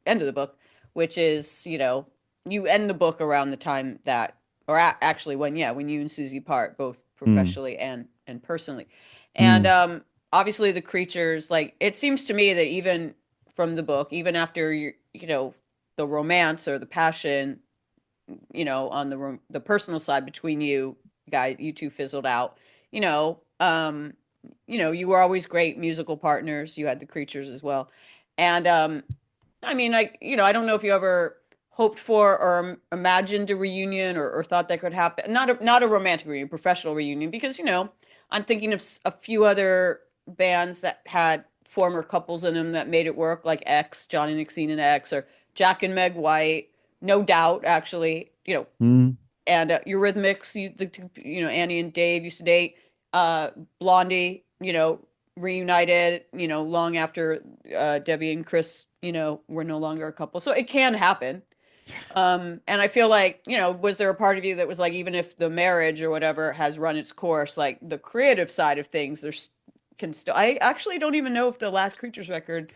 end of the book, which is, you end the book around the time that, or actually when, yeah, when you and Susie part, both mm, professionally and personally. And mm, obviously the creatures, like it seems to me that even from the book, even after the romance or the passion, on the personal side between you two fizzled out. You know, um, you were always great musical partners. You had the creatures as well, and I mean, I don't know if you ever hoped for or imagined a reunion or thought that could happen. Not a romantic reunion, professional reunion, because I'm thinking of a few other bands that had former couples in them that made it work, like X, Johnny Nixine and X, or Jack and Meg White. No Doubt, actually, mm. and Eurythmics, Annie and Dave used to date. Blondie, reunited, long after Debbie and Chris, were no longer a couple. So it can happen. And I feel like, was there a part of you that was like, even if the marriage or whatever has run its course, like the creative side of things, there's can still. I actually don't even know if the last Creatures record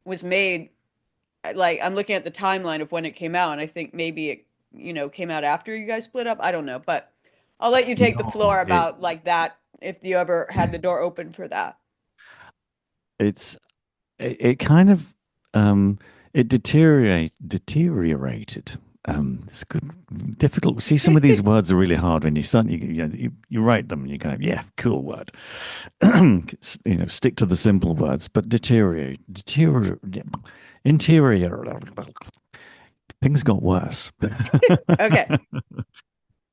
was made. Like I'm looking at the timeline of when it came out, and I think maybe it, came out after you guys split up. I don't know, but I'll let you take the No, floor about like that if you ever had the door open for that. it's it kind of um it deteriorated. It's good, difficult. See, some of these words are really hard when you suddenly you write them and you go, yeah, cool word. Stick to the simple words, but interior. Things got worse. Okay.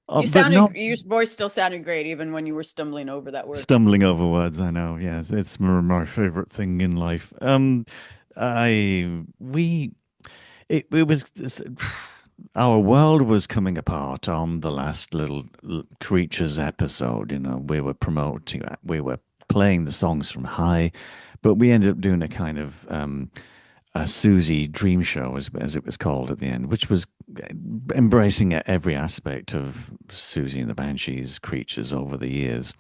But not Your voice still sounded great even when you were stumbling over that word. stumbling over words. I know. Yes, it's my favorite thing in life. I we it was our world was coming apart on the last little creatures episode. We were promoting, we were playing the songs from High, but we ended up doing a kind of a Susie Dream Show, as it was called at the end, which was embracing every aspect of Susie and the Banshees creatures over the years.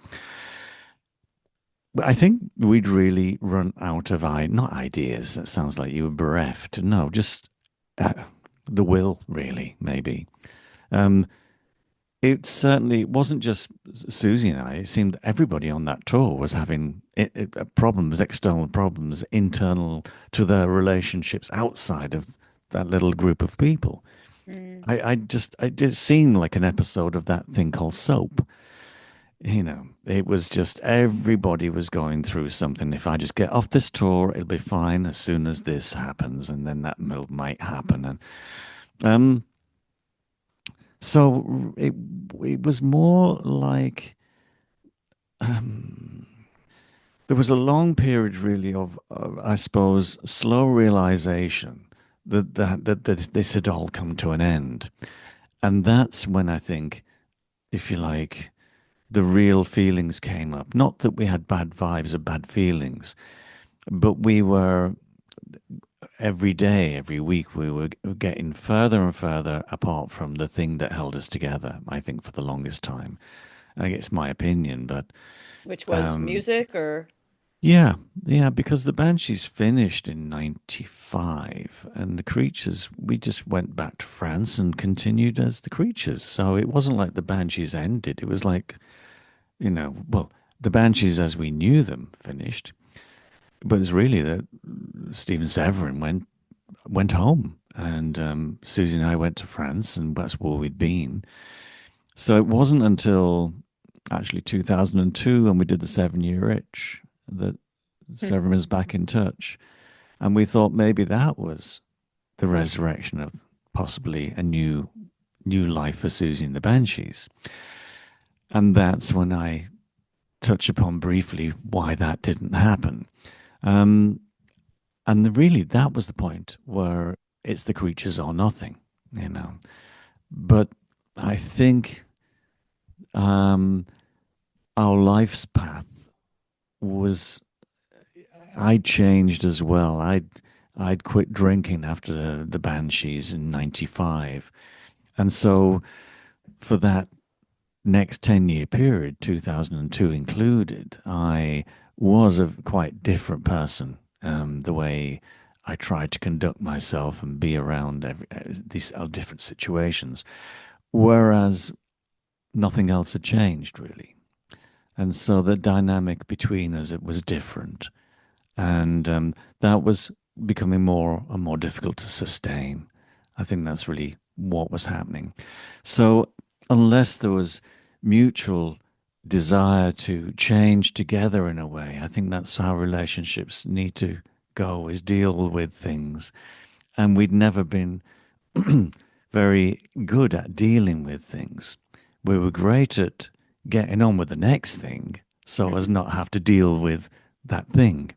But I think we'd really run out of not ideas. That sounds like you were bereft. No, just uh, the will, really, maybe. Um, it certainly wasn't just Susie and I. It seemed everybody on that tour was having problems, external problems, internal to their relationships outside of that little group of people. Mm. It just seemed like an episode of that thing called Soap. It was just everybody was going through something. If I just get off this tour, it'll be fine as soon as this happens, and then that might happen. And um, so it was more like um, there was a long period, really, of I suppose, slow realization that this had all come to an end, and that's when I think, if you like, the real feelings came up. Not that we had bad vibes or bad feelings, but we were every day, every week, we were getting further and further apart from the thing that held us together. I think for the longest time. I guess my opinion, but Which was um, music or? Yeah, yeah, because the Banshees finished in 95 and the Creatures, we just went back to France and continued as the Creatures. So it wasn't like the Banshees ended. It was like, well, the Banshees as we knew them finished, but it's really that Stephen Severin went home and Susie and I went to France and that's where we'd been. So it wasn't until actually 2002 when we did the 7 Year Itch that Hmm. Severin was back in touch. And we thought maybe that was the resurrection of possibly a new life for Susie and the Banshees. And that's when I touch upon briefly why that didn't happen. Um, and really, that was the point where it's the creatures or nothing, you know. But I think um, our life's path was I changed as well. I'd quit drinking after the Banshees in '95, and so for that next 10-year period, 2002 included, I was a quite different person. The way I tried to conduct myself and be around these different situations, whereas nothing else had changed really. And so the dynamic between us, it was different. And that was becoming more and more difficult to sustain. I think that's really what was happening. So unless there was mutual desire to change together in a way, I think that's how relationships need to go, is deal with things. And we'd never been very good at dealing with things. We were great at getting on with the next thing so as not have to deal with that thing.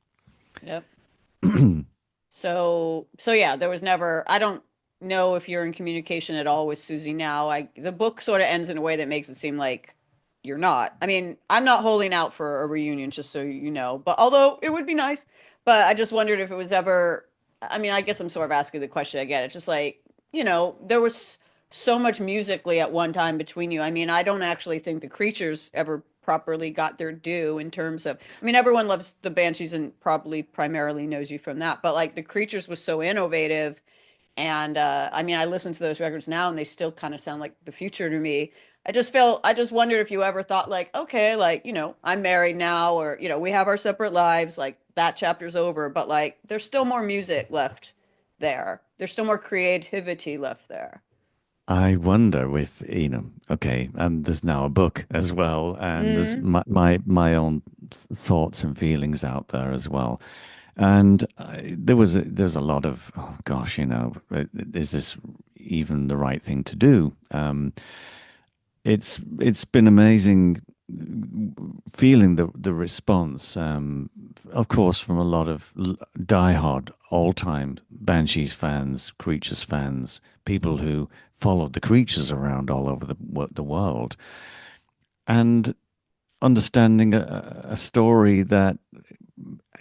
Yep. So yeah, there was never, I don't know if you're in communication at all with Susie now. The book sort of ends in a way that makes it seem like you're not. I mean, I'm not holding out for a reunion, just so you know, but although it would be nice, but I just wondered if it was ever, I mean, I guess I'm sort of asking the question again. It's just like, there was so much musically at one time between you. I mean, I don't actually think the Creatures ever properly got their due in terms of, I mean, everyone loves the Banshees and probably primarily knows you from that, but like the Creatures was so innovative. And I mean, I listen to those records now and they still kind of sound like the future to me. I just wondered if you ever thought like, okay, like, I'm married now, or, we have our separate lives, like that chapter's over, but like there's still more music left there. There's still more creativity left there. I wonder if, okay, and there's now a book as well, and there's Mm, my own thoughts and feelings out there as well. And there's a lot of, oh gosh, is this even the right thing to do? It's been amazing feeling the response, of course, from a lot of diehard, all-time Banshees fans, Creatures fans, people who followed the Creatures around all over the world, and understanding a story that,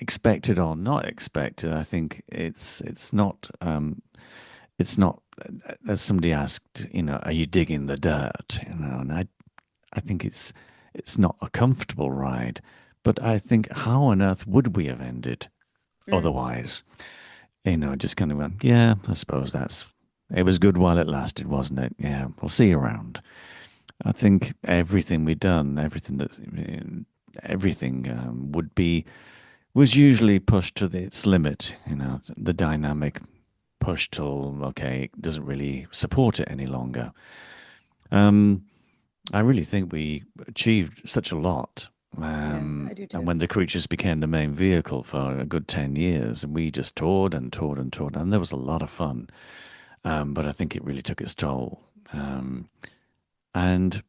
expected or not expected, I think it's not as somebody asked, are you digging the dirt? And I think it's not a comfortable ride, but I think how on earth would we have ended mm, otherwise? Just kind of went, yeah, I suppose it was good while it lasted, wasn't it? Yeah, we'll see you around. I think everything we'd done, everything was usually pushed to its limit. The dynamic pushed till, okay, it doesn't really support it any longer. Um, I really think we achieved such a lot. yeah, I do And too. when the Creatures became the main vehicle for a good 10 years, we just toured and toured and toured, and there was a lot of fun. But I think it really took its toll. And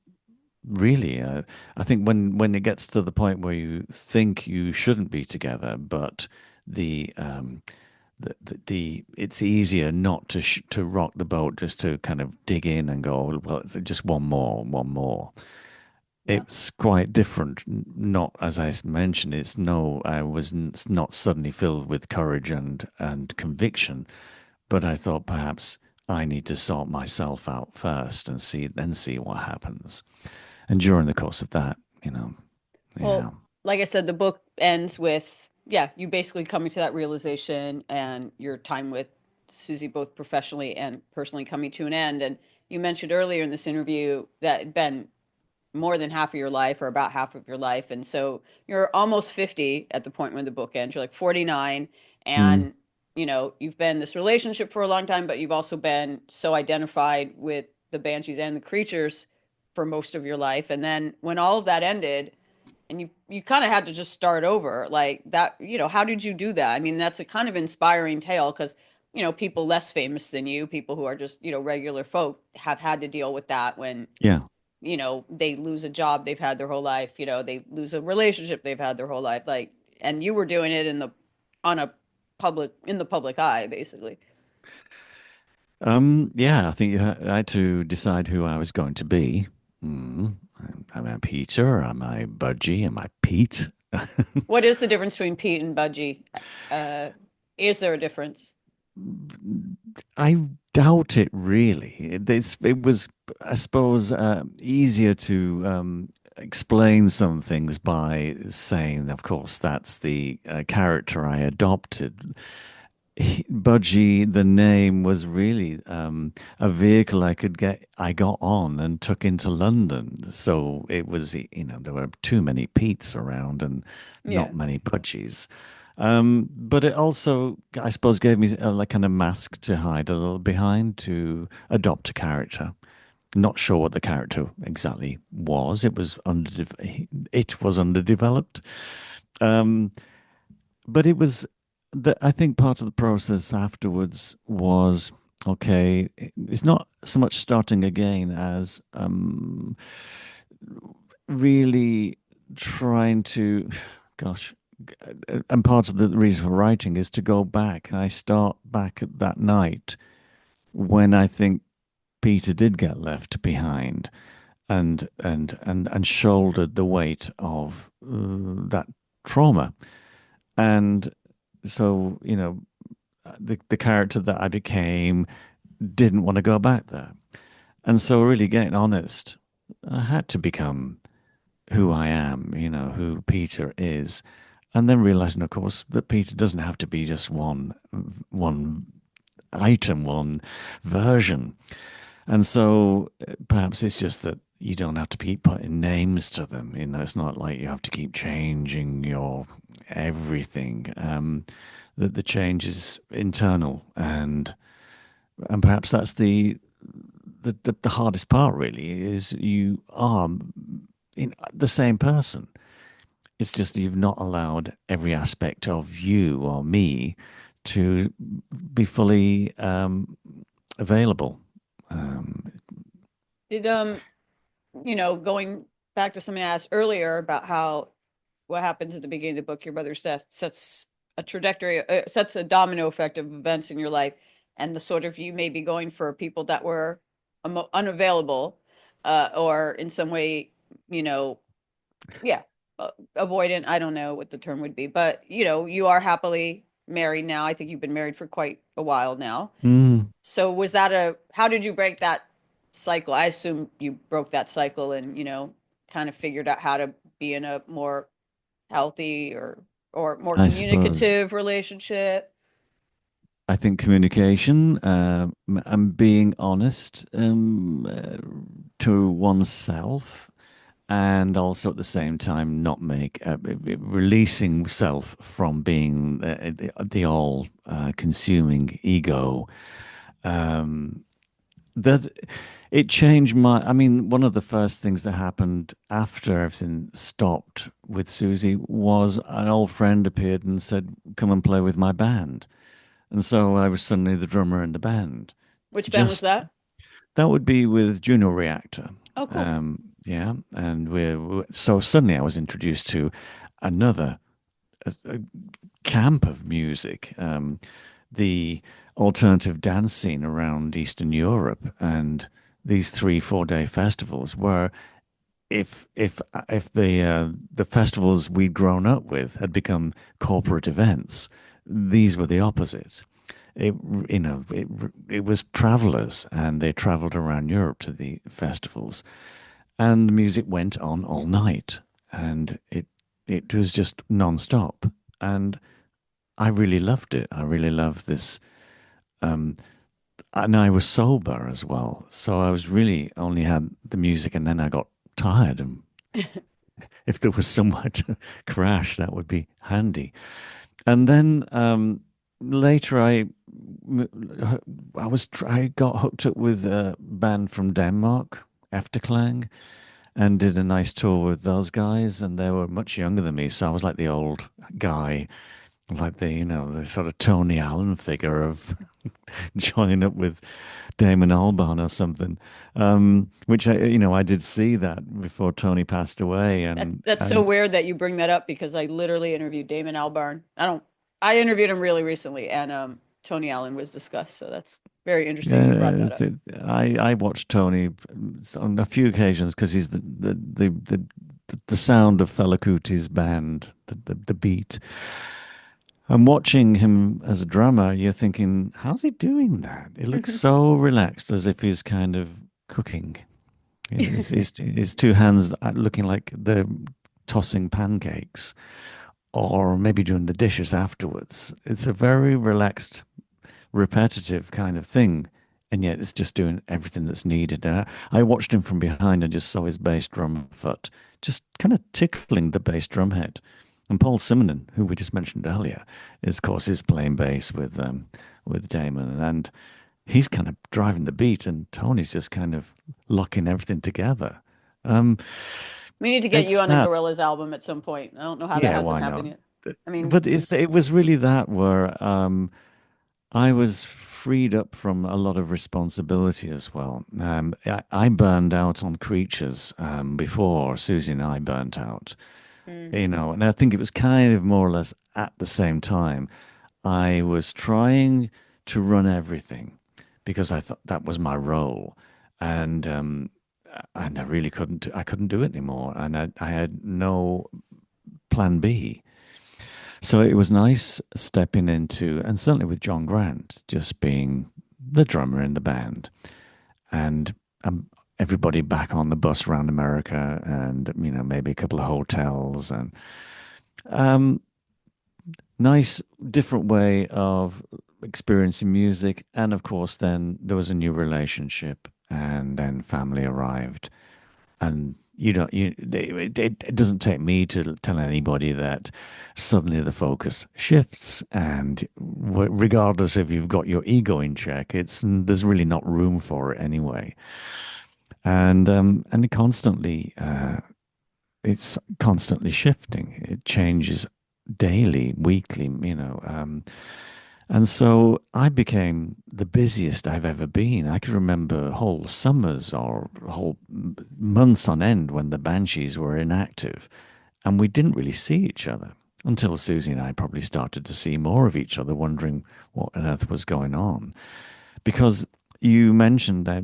really, I think when it gets to the point where you think you shouldn't be together, but the it's easier not to rock the boat, just to kind of dig in and go, well, it's just one more. Yeah. It's quite different. Not, as I mentioned, I was not suddenly filled with courage and conviction, but I thought perhaps I need to sort myself out first and see what happens. And during the course of that, Well, yeah. like I said, the book ends with, yeah, you basically coming to that realization and your time with Susie, both professionally and personally, coming to an end. And you mentioned earlier in this interview that it'd been more than half of your life or about half of your life. And so you're almost 50 at the point when the book ends. You're like 49. Mm, And, you've been in this relationship for a long time, but you've also been so identified with the banshees and the creatures for most of your life. And then when all of that ended, and you kind of had to just start over like that, how did you do that? I mean, that's a kind of inspiring tale because, people less famous than you, people who are just, regular folk have had to deal with that when, yeah. they lose a job they've had their whole life, they lose a relationship they've had their whole life. Like, and you were doing it on a in the public eye, basically. Yeah, I think I had to decide who I was going to be. Mm. Am I Peter? Am I Budgie? Am I Pete? What is the difference between Pete and Budgie? Uh, is there a difference? I doubt it really. It was, I suppose, easier to explain some things by saying, of course, that's the character I adopted. Budgie, the name was really a vehicle I got on and took into London. So it was, there were too many Pete's around and Yeah. not many Budgies. But it also, I suppose, gave me a like kind of mask to hide a little behind to adopt a character. Not sure what the character exactly was. It was underdeveloped. Um, but it was I think part of the process afterwards was okay. It's not so much starting again as really trying to, gosh, and part of the reason for writing is to go back. I start back at that night when I think Peter did get left behind and shouldered the weight of that trauma. And so, the character that I became didn't want to go back there. And so, really getting honest, I had to become who I am, who Peter is. And then realizing, of course, that Peter doesn't have to be just one item, one version. And so perhaps it's just that you don't have to keep putting names to them. It's not like you have to keep changing your everything. That the change is internal, and perhaps that's the hardest part. Really, is you are the same person. It's just that you've not allowed every aspect of you or me to be fully available. Um, Did going back to something I asked earlier about how what happens at the beginning of the book, your mother's death sets a trajectory, sets a domino effect of events in your life, and the sort of you may be going for people that were unavailable, or in some way, you know, yeah, avoidant. I don't know what the term would be, but you are happily married now. I think you've been married for quite a while now. mm, So was that how did you break that cycle? I assume you broke that cycle and, kind of figured out how to be in a more healthy or more I suppose. communicative relationship. I think communication and being honest to oneself, and also at the same time not releasing self from being the all consuming ego. Um, that it changed I mean, one of the first things that happened after everything stopped with Susie was an old friend appeared and said, "Come and play with my band." And so I was suddenly the drummer in the band. Which band was Just that? that would be with Juno Reactor. Oh, cool. Yeah, and so suddenly I was introduced to another a camp of music, the alternative dance scene around Eastern Europe, and these 3 4 day festivals were if the festivals we'd grown up with had become corporate events, these were the opposite. It it was travelers, and they traveled around Europe to the festivals, and the music went on all night, and it it was just non-stop. And I really loved it. I really loved this. Um, and I was sober as well. So I was really only had the music and then I got tired. And if there was somewhere to crash, that would be handy. And then later I got hooked up with a band from Denmark, Efterklang, and did a nice tour with those guys. And they were much younger than me. So I was like the old guy, like the sort of Tony Allen figure of joining up with Damon Albarn or something. Which I did see that before Tony passed away, That's so weird that you bring that up because I literally interviewed Damon Albarn. I interviewed him really recently, and Tony Allen was discussed. So that's very interesting you brought yeah, that up. I watched Tony on a few occasions because he's the sound of Fela Kuti's band, the beat. And watching him as a drummer, you're thinking, how's he doing that? It looks so relaxed, as if he's kind of cooking. His two hands are looking like they're tossing pancakes, or maybe doing the dishes afterwards. It's a very relaxed, repetitive kind of thing, and yet it's just doing everything that's needed. And I watched him from behind and just saw his bass drum foot just kind of tickling the bass drum head. And Paul Simonon, who we just mentioned earlier, is of course is playing bass with Damon, and he's kind of driving the beat, and Tony's just kind of locking everything together. Um, We need to get you it's on a that, Gorillaz album at some point. I don't know how that yeah, hasn't why happened not? yet. I mean, But it was really that where I was freed up from a lot of responsibility as well. I burned out on Creatures before Susie and I burnt out, mm, and I think it was kind of more or less at the same time. I was trying to run everything because I thought that was my role, and I really I couldn't do it anymore, and I had no plan B. So it was nice stepping into, and certainly with John Grant, just being the drummer in the band, and everybody back on the bus around America, and maybe a couple of hotels, and um, nice different way of experiencing music. And of course, then there was a new relationship, and then family arrived, and you don't it doesn't take me to tell anybody that suddenly the focus shifts, and regardless if you've got your ego in check, there's really not room for it anyway. And it's constantly shifting. It changes daily, weekly, and so I became the busiest I've ever been. I could remember whole summers or whole months on end when the Banshees were inactive, and we didn't really see each other until Susie and I probably started to see more of each other, wondering what on earth was going on. Because you mentioned that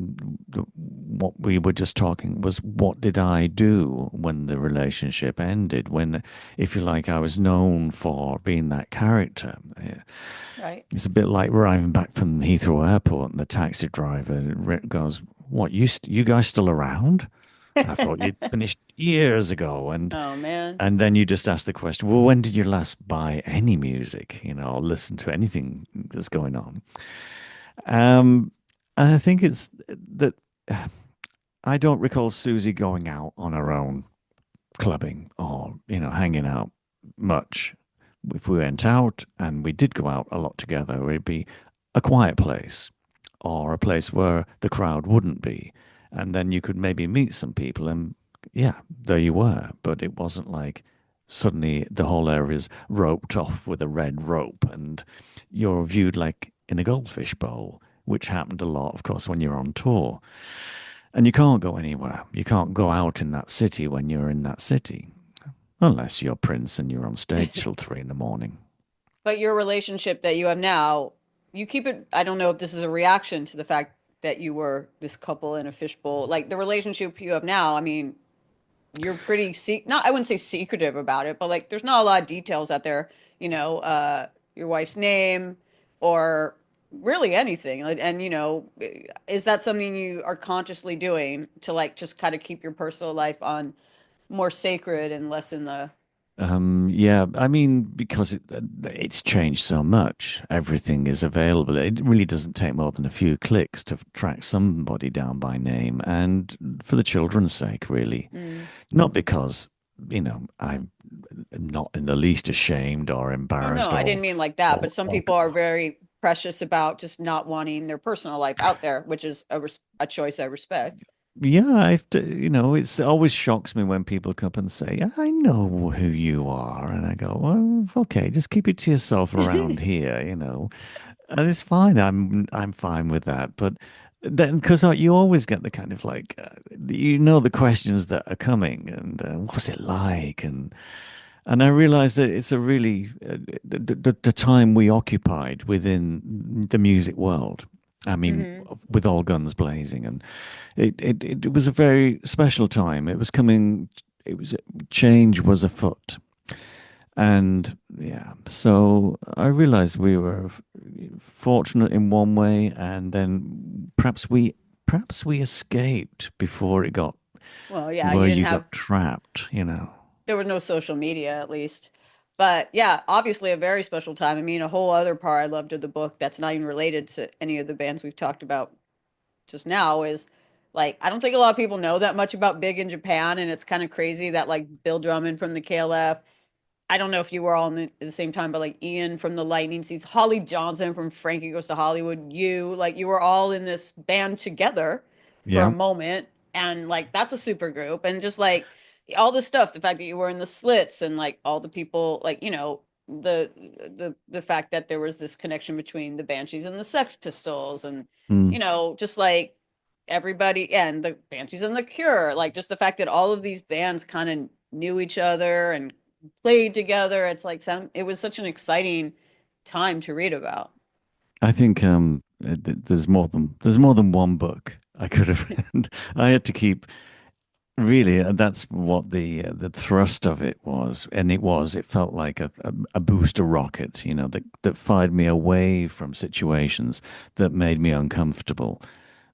what we were just talking was, what did I do when the relationship ended? When, if you like, I was known for being that character. right. It's a bit like arriving back from Heathrow Airport and the taxi driver goes, "What, you guys still around? I thought you'd finished years ago." And Oh man. and then you just ask the question, "Well, when did you last buy any music, or listen to anything that's going on?" Um, and I think it's that I don't recall Susie going out on her own clubbing or, hanging out much. If we went out, and we did go out a lot together, it'd be a quiet place or a place where the crowd wouldn't be. And then you could maybe meet some people, and yeah, there you were. But it wasn't like suddenly the whole area's roped off with a red rope and you're viewed like in a goldfish bowl, which happened a lot, of course, when you're on tour. And you can't go anywhere. You can't go out in that city when you're in that city. Unless you're Prince and you're on stage till 3 in the morning. But your relationship that you have now, you keep it, I don't know if this is a reaction to the fact that you were this couple in a fishbowl. Like the relationship you have now, I mean, you're pretty not, I wouldn't say secretive about it, but like there's not a lot of details out there, your wife's name or really anything. And is that something you are consciously doing to like just kind of keep your personal life on more sacred and less in the Yeah, I mean, because it's changed so much. Everything is available. It really doesn't take more than a few clicks to track somebody down by name, and for the children's sake, really. Mm. Not because, I'm not in the least ashamed or Oh no, embarrassed I didn't mean like that, but some or people are very precious about just not wanting their personal life out there, which is a choice I respect. yeah, it's always shocks me when people come up and say, "Yeah, I know who you are," and I go, "Well, okay, just keep it to yourself around here. And it's fine. I'm fine with that. But then, because you always get the kind of like, the questions that are coming, and what's it like, and I realized that it's a really the time we occupied within the music world. I mean, Hmm. with all guns blazing, and it was a very special time. It was coming. It was change was afoot, and yeah, so I realized we were fortunate in one way, and then perhaps we escaped before it got Well, yeah, you where didn't you have got trapped. there was no social media at least. But yeah, obviously a very special time. I mean, a whole other part I loved of the book that's not even related to any of the bands we've talked about just now is like I don't think a lot of people know that much about Big in Japan, and it's kind of crazy that like Bill Drummond from the KLF, I don't know if you were all in the same time, but like Ian from the Lightning Seeds, Holly Johnson from Frankie Goes to Hollywood, you were all in this band together for a Yeah. moment, and like that's a super group, and just like all the stuff, the fact that you were in the Slits, and like all the people, like the fact that there was this connection between the Banshees and the Sex Pistols, and Mm. just like everybody and the Banshees and the Cure, like just the fact that all of these bands kind of knew each other and played together. It's like it was such an exciting time to read about. I think there's more than one book I could have read. I had to keep really. That's what the thrust of it was, and it felt like a booster rocket, that fired me away from situations that made me uncomfortable,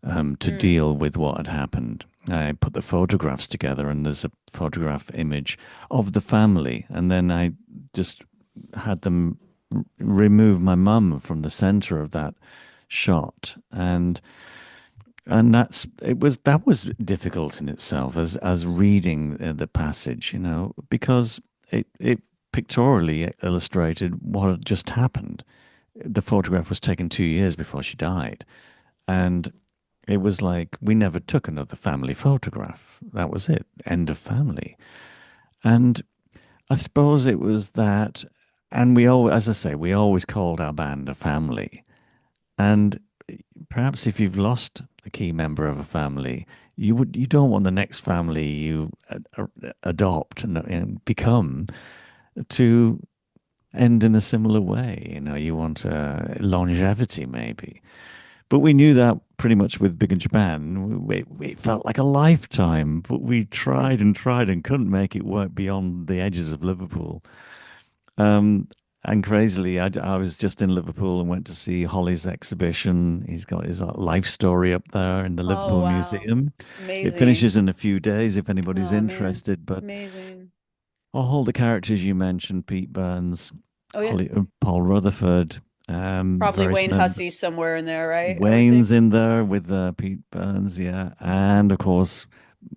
to Mm. deal with what had happened. I put the photographs together, and there's a photograph image of the family, and then I just had them remove my mum from the center of that shot, and that was difficult in itself as reading the passage, because it pictorially illustrated what had just happened. The photograph was taken 2 years before she died, and it was like we never took another family photograph. That was it. End of family. And I suppose it was that, and we all, as I say, we always called our band a family. And perhaps if you've lost a key member of a family, you don't want the next family you adopt and become to end in a similar way. You want longevity, maybe. But we knew that pretty much with Big in Japan. It felt like a lifetime, but we tried and tried and couldn't make it work beyond the edges of Liverpool. Um, and crazily, I was just in Liverpool and went to see Holly's exhibition. He's got his life story up there in the Oh Liverpool wow. Museum. It Amazing. finishes in a few days if anybody's Oh man. interested. But Amazing. all the characters you mentioned, Pete Burns, Oh yeah. Paul Rutherford, Probably various Wayne Hussey members. somewhere in there, right? I would think. Wayne's in there with Pete Burns, yeah, and of course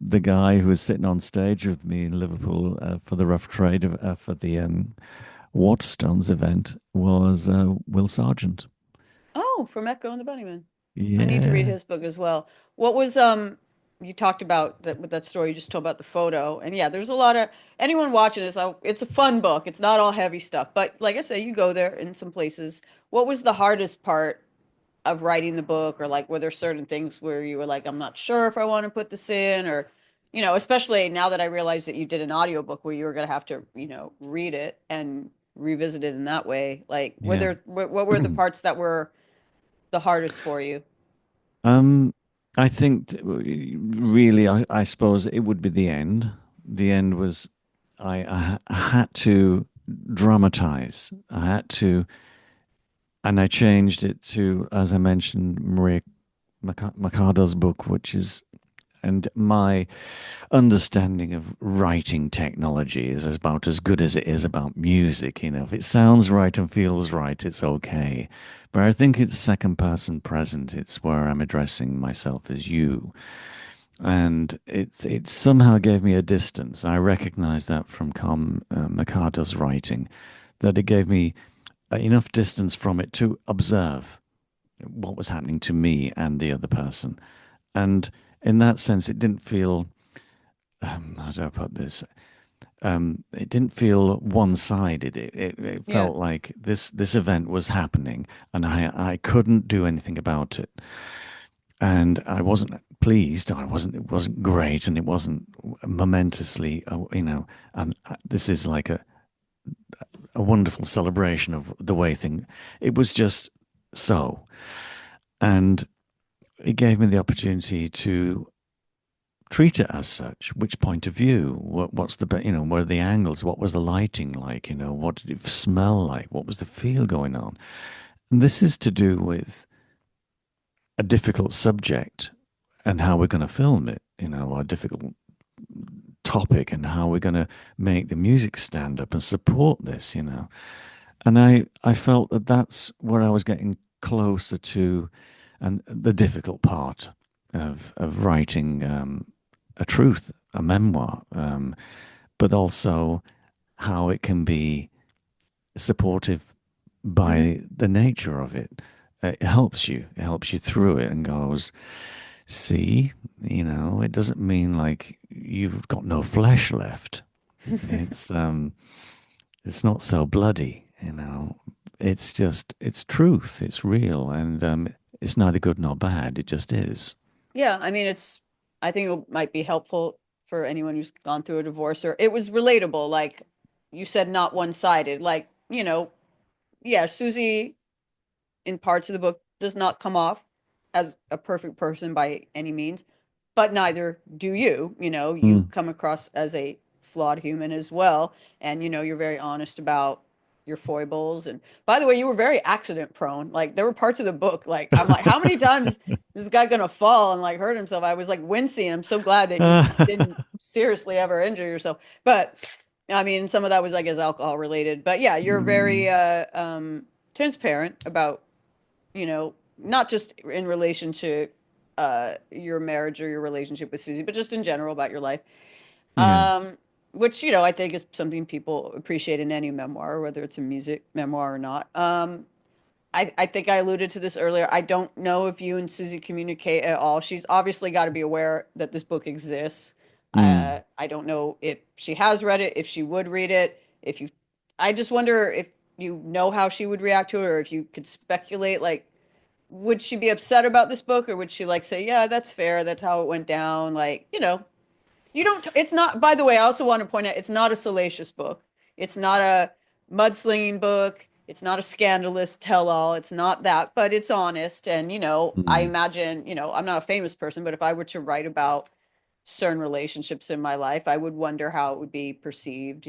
the guy who was sitting on stage with me in Liverpool for the Rough Trade for the Waterstones event was Will Sargent. Oh, from Echo and the Bunnymen. I need to read Yeah, his book as well. What was you talked about that with that story you just told about the photo. And yeah, there's a lot of anyone watching this, it's a fun book. It's not all heavy stuff. But like I say, you go there in some places. What was the hardest part of writing the book, or like were there certain things where you were like, I'm not sure if I want to put this in, or especially now that I realized that you did an audiobook where you were going to have to, read it and revisit it in that way. Like, yeah. what were the parts that were the hardest for you? um, I think really, I suppose it would be the end. The end was I had to dramatize. I had to, and I changed it to, as I mentioned, Maria Mercado's book, which is and my understanding of writing technology is about as good as it is about music. You know, if it sounds right and feels right, it's okay. But I think it's second person present. It's where I'm addressing myself as you. And it somehow gave me a distance. I recognize that from Mercado's writing, that it gave me enough distance from it to observe what was happening to me and the other person. And in that sense, it didn't feel, how do I put this? It didn't feel one-sided. It Yeah. felt like this event was happening, and I couldn't do anything about it. And I wasn't pleased. I wasn't. It wasn't great, and it wasn't momentously. And this is like a wonderful celebration of the way thing. It was just so, and it gave me the opportunity to treat it as such. Which point of view? What's the what are the angles? What was the lighting like? What did it smell like? What was the feel going on? And this is to do with a difficult subject and how we're going to film it. A difficult topic and how we're going to make the music stand up and support this. And I felt that that's where I was getting closer to, and the difficult part of writing a truth, a memoir, but also how it can be supportive Hmm. by the nature of it. It helps you. It helps you through it and goes, see, it doesn't mean like you've got no flesh left. It's it's not so bloody. It's truth. It's real, and it's neither good nor bad. It just is. Yeah, I mean, I think it might be helpful for anyone who's gone through a divorce, or it was relatable. Like you said, not one-sided. Like, yeah, Susie in parts of the book does not come off as a perfect person by any means, but neither do you. You Mm. come across as a flawed human as well. And, you're very honest about your foibles. And by the way, you were very accident prone. Like there were parts of the book, like I'm like, how many times is this guy gonna fall and like hurt himself? I was like wincing. I'm so glad that you didn't seriously ever injure yourself. But I mean, some of that was, I guess, alcohol related. But yeah, you're very Mm. transparent about not just in relation to your marriage or your relationship with Susie, but just in general about your life. Yeah. Um, which, I think is something people appreciate in any memoir, whether it's a music memoir or not. I think I alluded to this earlier. I don't know if you and Susie communicate at all. She's obviously got to be aware that this book exists. Mm. I don't know if she has read it, if she would read it, if you, I just wonder if you know how she would react to it, or if you could speculate, like, would she be upset about this book, or would she like say, yeah, that's fair, that's how it went down? Like, you don't, it's not, by the way, I also want to point out, it's not a salacious book. It's not a mudslinging book. It's not a scandalous tell-all. It's not that, but it's honest. And, I Mm. imagine, I'm not a famous person, but if I were to write about certain relationships in my life, I would wonder how it would be perceived.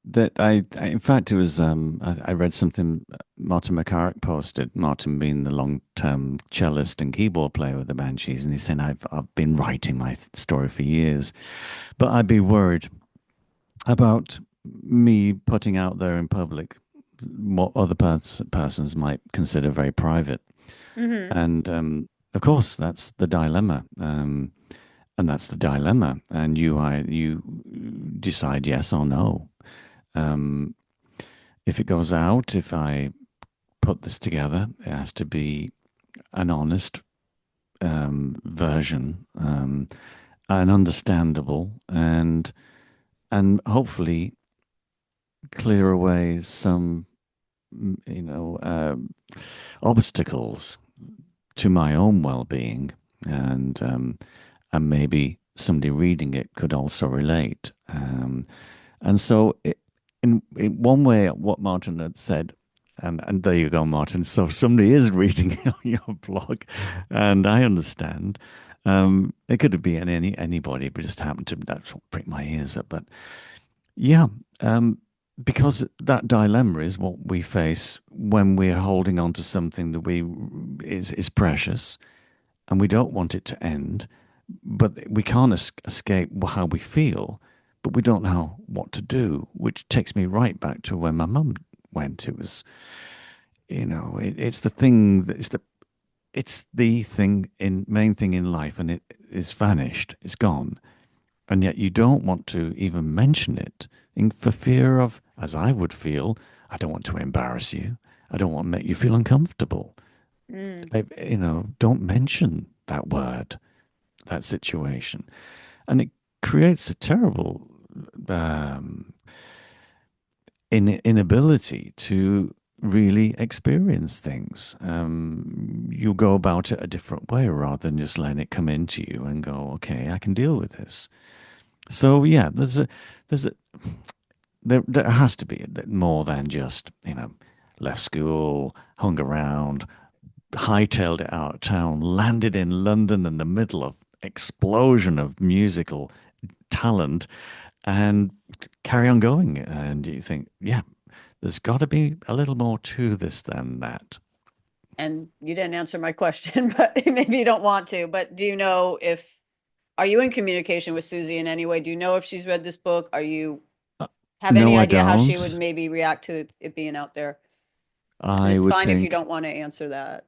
That in fact, it was. I read something Martin McCarrick posted. Martin being the long-term cellist and keyboard player with the Banshees, and he said, "I've been writing my story for years, but I'd be worried about me putting out there in public what other persons might consider very private." Hmm. And of course, that's the dilemma. And that's the dilemma. And you decide yes or no. Um, if it goes out, if I put this together, it has to be an honest version, and understandable, and hopefully clear away some, you know, obstacles to my own well-being, and maybe somebody reading it could also relate. And so, in one way, what Martin had said, and there you go, Martin. So somebody is reading your blog, and I understand. It could have been anybody, but just happened to that's what pricked my ears up. But yeah, because that dilemma is what we face when we're holding on to something that we is precious, and we don't want it to end, but we can't escape how we feel, but we don't know what to do, which takes me right back to where my mum went. It was, it's the thing that it's the thing in main thing in life, and it is vanished, it's gone, and yet you don't want to even mention it for fear of, as I would feel, I don't want to embarrass you. I don't want to make you feel uncomfortable. Mm. Don't mention that word, that situation. And it creates a terrible um, inability to really experience things. You go about it a different way rather than just letting it come into you and go, okay, I can deal with this. So yeah, there's a, there has to be more than just, left school, hung around, hightailed it out of town, landed in London in the middle of explosion of musical talent, and carry on going. And you think, yeah, there's got to be a little more to this than that. And you didn't answer my question, but maybe you don't want to. But do you know if are you in communication with Susie in any way? Do you know if she's read this book? Are you Uh, have any no, I idea how she would don't. maybe react to it being out there? And I it's would fine if you think don't want to answer that,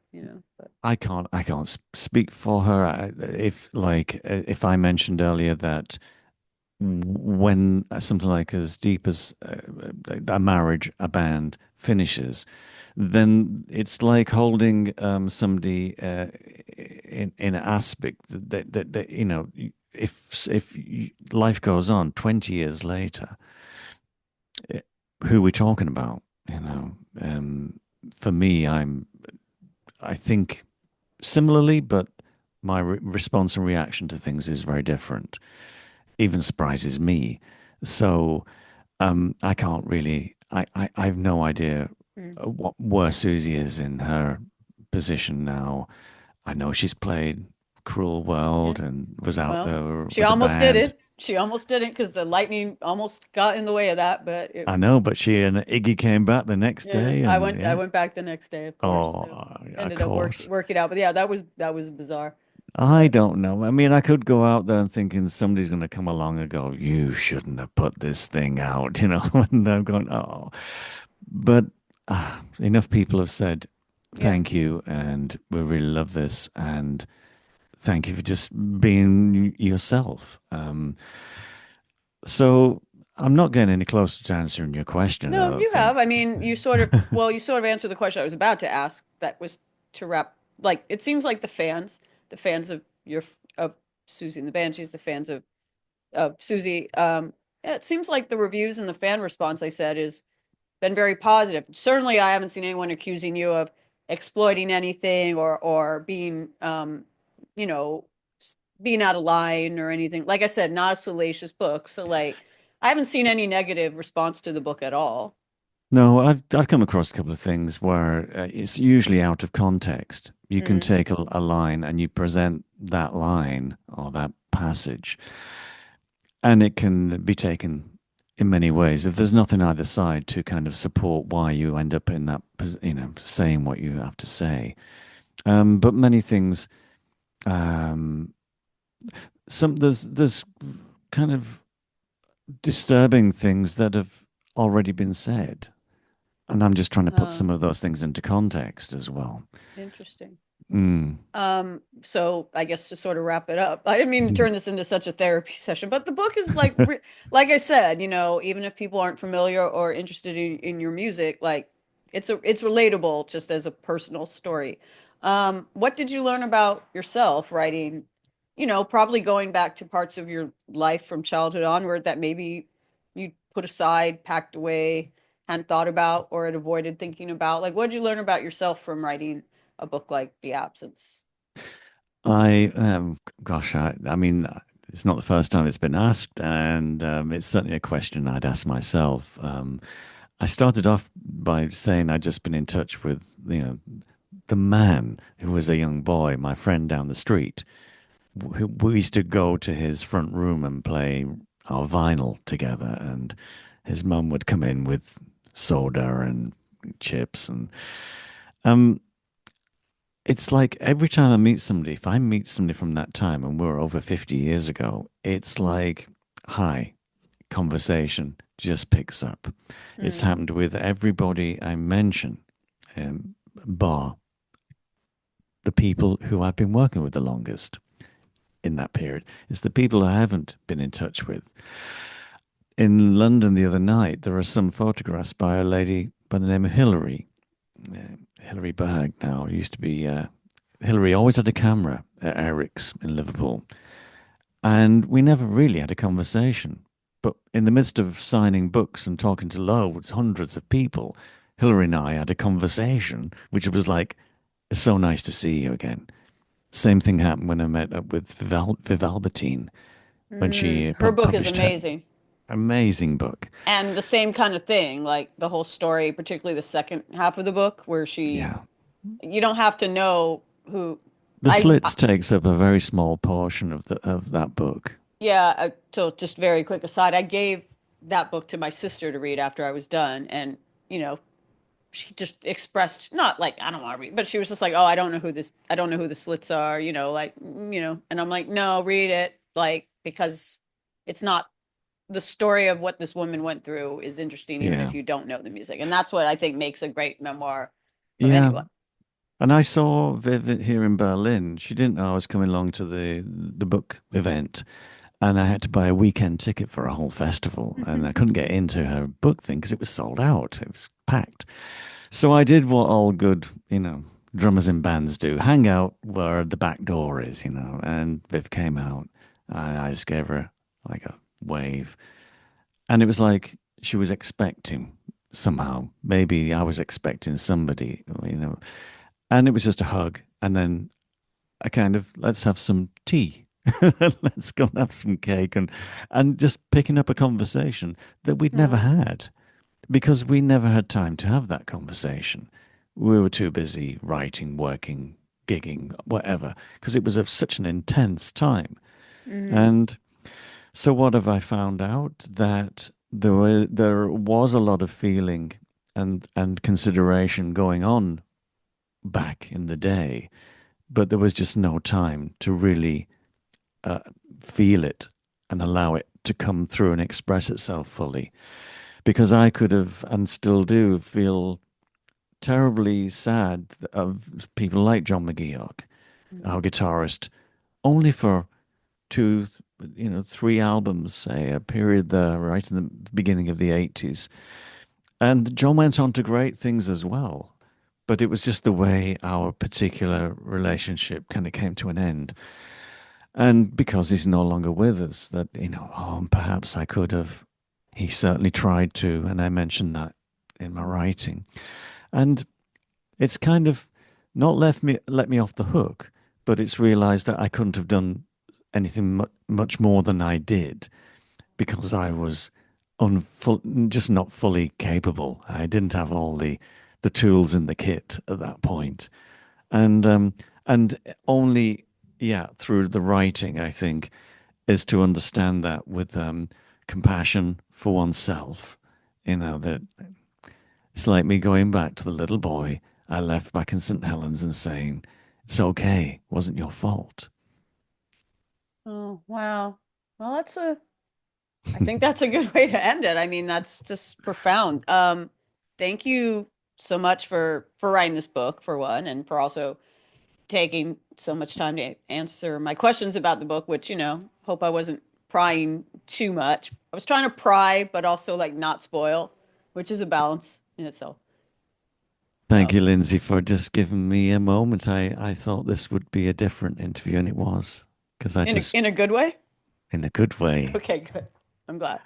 but I can't speak for her. If I mentioned earlier that when something like as deep as a marriage, a band finishes, then it's like holding somebody in an aspect that if life goes on 20 years later, eh, who are we talking about? For me, I think similarly, but my response and reaction to things is very different. Even surprises me. So I can't really. I have no idea mm, where Susie is in her position now. I know she's played Cruel yeah. World and was out Well, there she with a almost did band. it. She almost didn't because the lightning almost got in the way of that. But I know, but she and Iggy came back the next yeah, day, I and went. I yeah. went back the next day, of course. Oh, So of ended up course. working out. But yeah, that was bizarre. I But don't know. I mean, I could go out there and thinking somebody's going to come along and go, "You shouldn't have put this thing out," and I'm going, "Oh." But enough people have said yeah, thank you, and we really love this, and thank you for just being yourself. So I'm not getting any closer to answering your question, I no, don't you have. think. I mean, you sort of answered the question I was about to ask. That was to wrap. Like, it seems like the fans of of Susie and the Banshees, the fans of Susie. Yeah, it seems like the reviews and the fan response I said is been very positive. Certainly, I haven't seen anyone accusing you of exploiting anything or being, you know, being out of line or anything. Like I said, not a salacious book. So, like, I haven't seen any negative response to the book at all. No, I've come across a couple of things where it's usually out of context. You can Mm, take a line and you present that line or that passage, and it can be taken in many ways. If there's nothing either side to kind of support why you end up in that, saying what you have to say. But many things, um, there's kind of disturbing things that have already been said, and I'm just trying to put uh, some of those things into context as well. Interesting. Mm. So I guess to sort of wrap it up, I didn't mean to turn this into such a therapy session, but the book is like, like I said, even if people aren't familiar or interested in your music, like it's relatable just as a personal story. What did you learn about yourself writing, probably going back to parts of your life from childhood onward that maybe you put aside, packed away, hadn't thought about, or had avoided thinking about? Like, what did you learn about yourself from writing a book like The Absence? Gosh, I mean, it's not the first time it's been asked, and it's certainly a question I'd ask myself. I started off by saying I'd just been in touch with, the man who was a young boy, my friend down the street. We used to go to his front room and play our vinyl together, and his mum would come in with soda and chips, and um, it's like every time I meet somebody, if I meet somebody from that time and we're over 50 years ago, it's like, hi, conversation just picks up. It's Mm, happened with everybody I mention, bar the people who I've been working with the longest in that period. It's the people I haven't been in touch with. In London the other night, there are some photographs by a lady by the name of Hillary. Hillary Berg now used to be. Hillary always had a camera at Eric's in Liverpool, and we never really had a conversation. But in the midst of signing books and talking to loads, hundreds of people, Hillary and I had a conversation, which was like, "It's so nice to see you again." Same thing happened when I met up with Viv Albertine when she her book is published her amazing. amazing book. And the same kind of thing, like the whole story, particularly the second half of the book, where Yeah. you don't have to know who, The I Slits takes up a very small portion of the of that book. yeah, so just very quick aside, I gave that book to my sister to read after I was done. And, you know, she just expressed, not like, I don't want to read, but she was just like, oh, I don't know who the Slits are, like, and I'm like, no, read it, like, because it's not, the story of what this woman went through is interesting, even Yeah. if you don't know the music. And that's what I think makes a great memoir of Yeah. anyone. And I saw Viv here in Berlin. She didn't know I was coming along to the book event, and I had to buy a weekend ticket for a whole festival, and I couldn't get into her book thing because it was sold out. It was packed. So I did what all good, drummers in bands do: hang out where the back door is, And Viv came out, and I just gave her like a wave, and it was like she was expecting somehow. Maybe I was expecting somebody. And it was just a hug. And then I kind of, let's have some tea. Let's go and have some cake and just picking up a conversation that we'd never Oh, had because we never had time to have that conversation. We were too busy writing, working, gigging, whatever, because it was such an intense time. mm-hmm. And so what have I found out? That there was a lot of feeling and consideration going on back in the day, but there was just no time to really uh, feel it and allow it to come through and express itself fully. Because I could have and still do feel terribly sad of people like John McGeoch, our guitarist, only for two, 3 albums, say, a period there right in the beginning of the 80s. And John went on to great things as well. But it was just the way our particular relationship kind of came to an end. And because he's no longer with us, that, perhaps I could have, he certainly tried to, and I mentioned that in my writing. And it's kind of not let me off the hook, but it's realized that I couldn't have done anything much more than I did because I was just not fully capable. I didn't have all the tools in the kit at that point, and only through the writing, I think, is to understand that with compassion for oneself. That it's like me going back to the little boy I left back in St. Helens and saying, "It's okay, it wasn't your fault." Oh, wow. Well, I think that's a good way to end it. I mean, that's just profound. Thank you so much for writing this book, for one, and for also taking so much time to answer my questions about the book, which, hope I wasn't prying too much. I was trying to pry, but also like not spoil, which is a balance in itself. Thank So, you, Lindsay, for just giving me a moment. I thought this would be a different interview, and it was because I just, in a good way. in a good way. Okay, good. I'm glad.